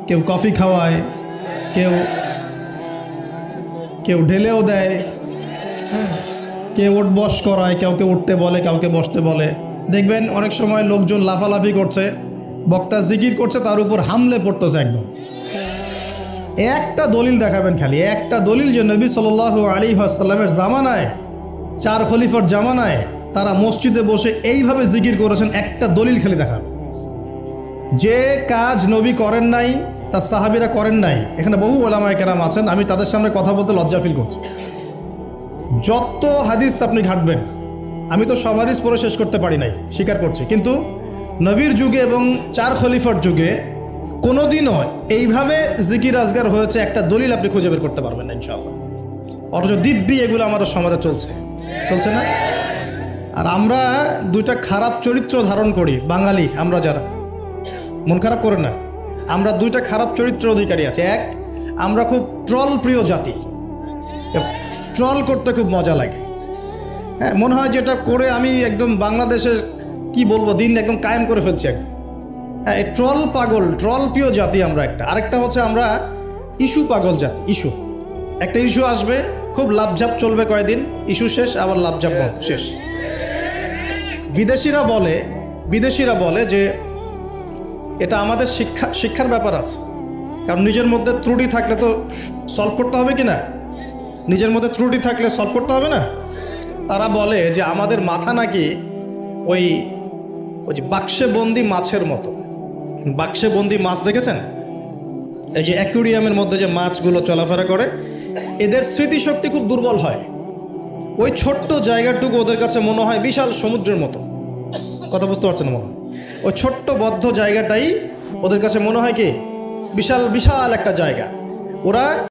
[SPEAKER 2] কেউ কফি খাওয়ায়, কেউ কেউ ঢেলেও দেয়, কেউ উঠ বস করায়, কাউকে উঠতে বলে, কাউকে বসতে বলে। দেখবেন অনেক সময় লোকজন লাফালাফি করছে, বক্তা জিকির করছে, তার উপর হামলে পড়তেছে একদম। একটা দলিল দেখাবেন, খালি একটা দলিল, যে নবী সাল্লাল্লাহু আলাইহি ওয়াসাল্লামের জামানায়, 4 খলিফার জামানায় তারা মসজিদে বসে এইভাবে জিকির করেছেন। একটা দলিল খালি দেখাবেন। যে কাজ নবী করেন নাই, তার সাহাবীরা করেন নাই। এখানে বহু ওলামায়ে কেরাম আছেন, আমি তাদের সামনে কথা বলতে লজ্জা ফিল করছি। যত হাদিস আপনি ঘাটবেন, আমি তো সব হাদিস পড়ে শেষ করতে পারি নাই, স্বীকার করছি, কিন্তু নবীর যুগে এবং 4 খলিফার যুগে কোনোদিনও এইভাবে জিকির আজগার হয়েছে একটা দলিল আপনি খুঁজে বের করতে পারবেন না ইনশাআল্লাহ। অথচ দিব্যি এগুলো আমাদের সমাজে চলছে, চলছে না? আর আমরা দুইটা খারাপ চরিত্র ধারণ করি, বাঙালি আমরা যারা, মন খারাপ করে না, আমরা দুইটা খারাপ চরিত্র অধিকারী আছে। এক, আমরা খুব ট্রল প্রিয় জাতি, ট্রল করতে খুব মজা লাগে। হ্যাঁ, মনে হয় যেটা করে আমি একদম বাংলাদেশের কি বলবো, দিন একদম কায়েম করে ফেলছি একদম। হ্যাঁ, এই ট্রল পাগল, ট্রল প্রিয় জাতি আমরা একটা। আরেকটা হচ্ছে আমরা ইস্যু পাগল জাতি। ইস্যু, একটা ইস্যু আসবে, খুব লাভঝাপ চলবে কয়েকদিন, ইস্যু শেষ, আবার লাভঝাপ শেষ। বিদেশিরা বলে যে এটা আমাদের শিক্ষার ব্যাপার আছে, কারণ নিজের মধ্যে ত্রুটি থাকলে তো সলভ করতে হবে কি না? নিজের মধ্যে ত্রুটি থাকলে সলভ করতে হবে না? তারা বলে যে আমাদের মাথা নাকি ওই যে বাক্সে বন্দি মাছের মতো। বাক্সে বন্দি মাছ দেখেছেন? এই যে অ্যাকুরিয়ামের মধ্যে যে মাছগুলো চলাফেরা করে, এদের স্মৃতিশক্তি খুব দুর্বল হয়। ওই ছোট্ট জায়গাটুকু ওদের কাছে মনে হয় বিশাল সমুদ্রের মতো। কথা বুঝতে পারছেন? মনে হয় ওই ছোট্ট বদ্ধ জায়গাটাই ওদের কাছে মনে হয় কি বিশাল বিশাল একটা জায়গা। ওরা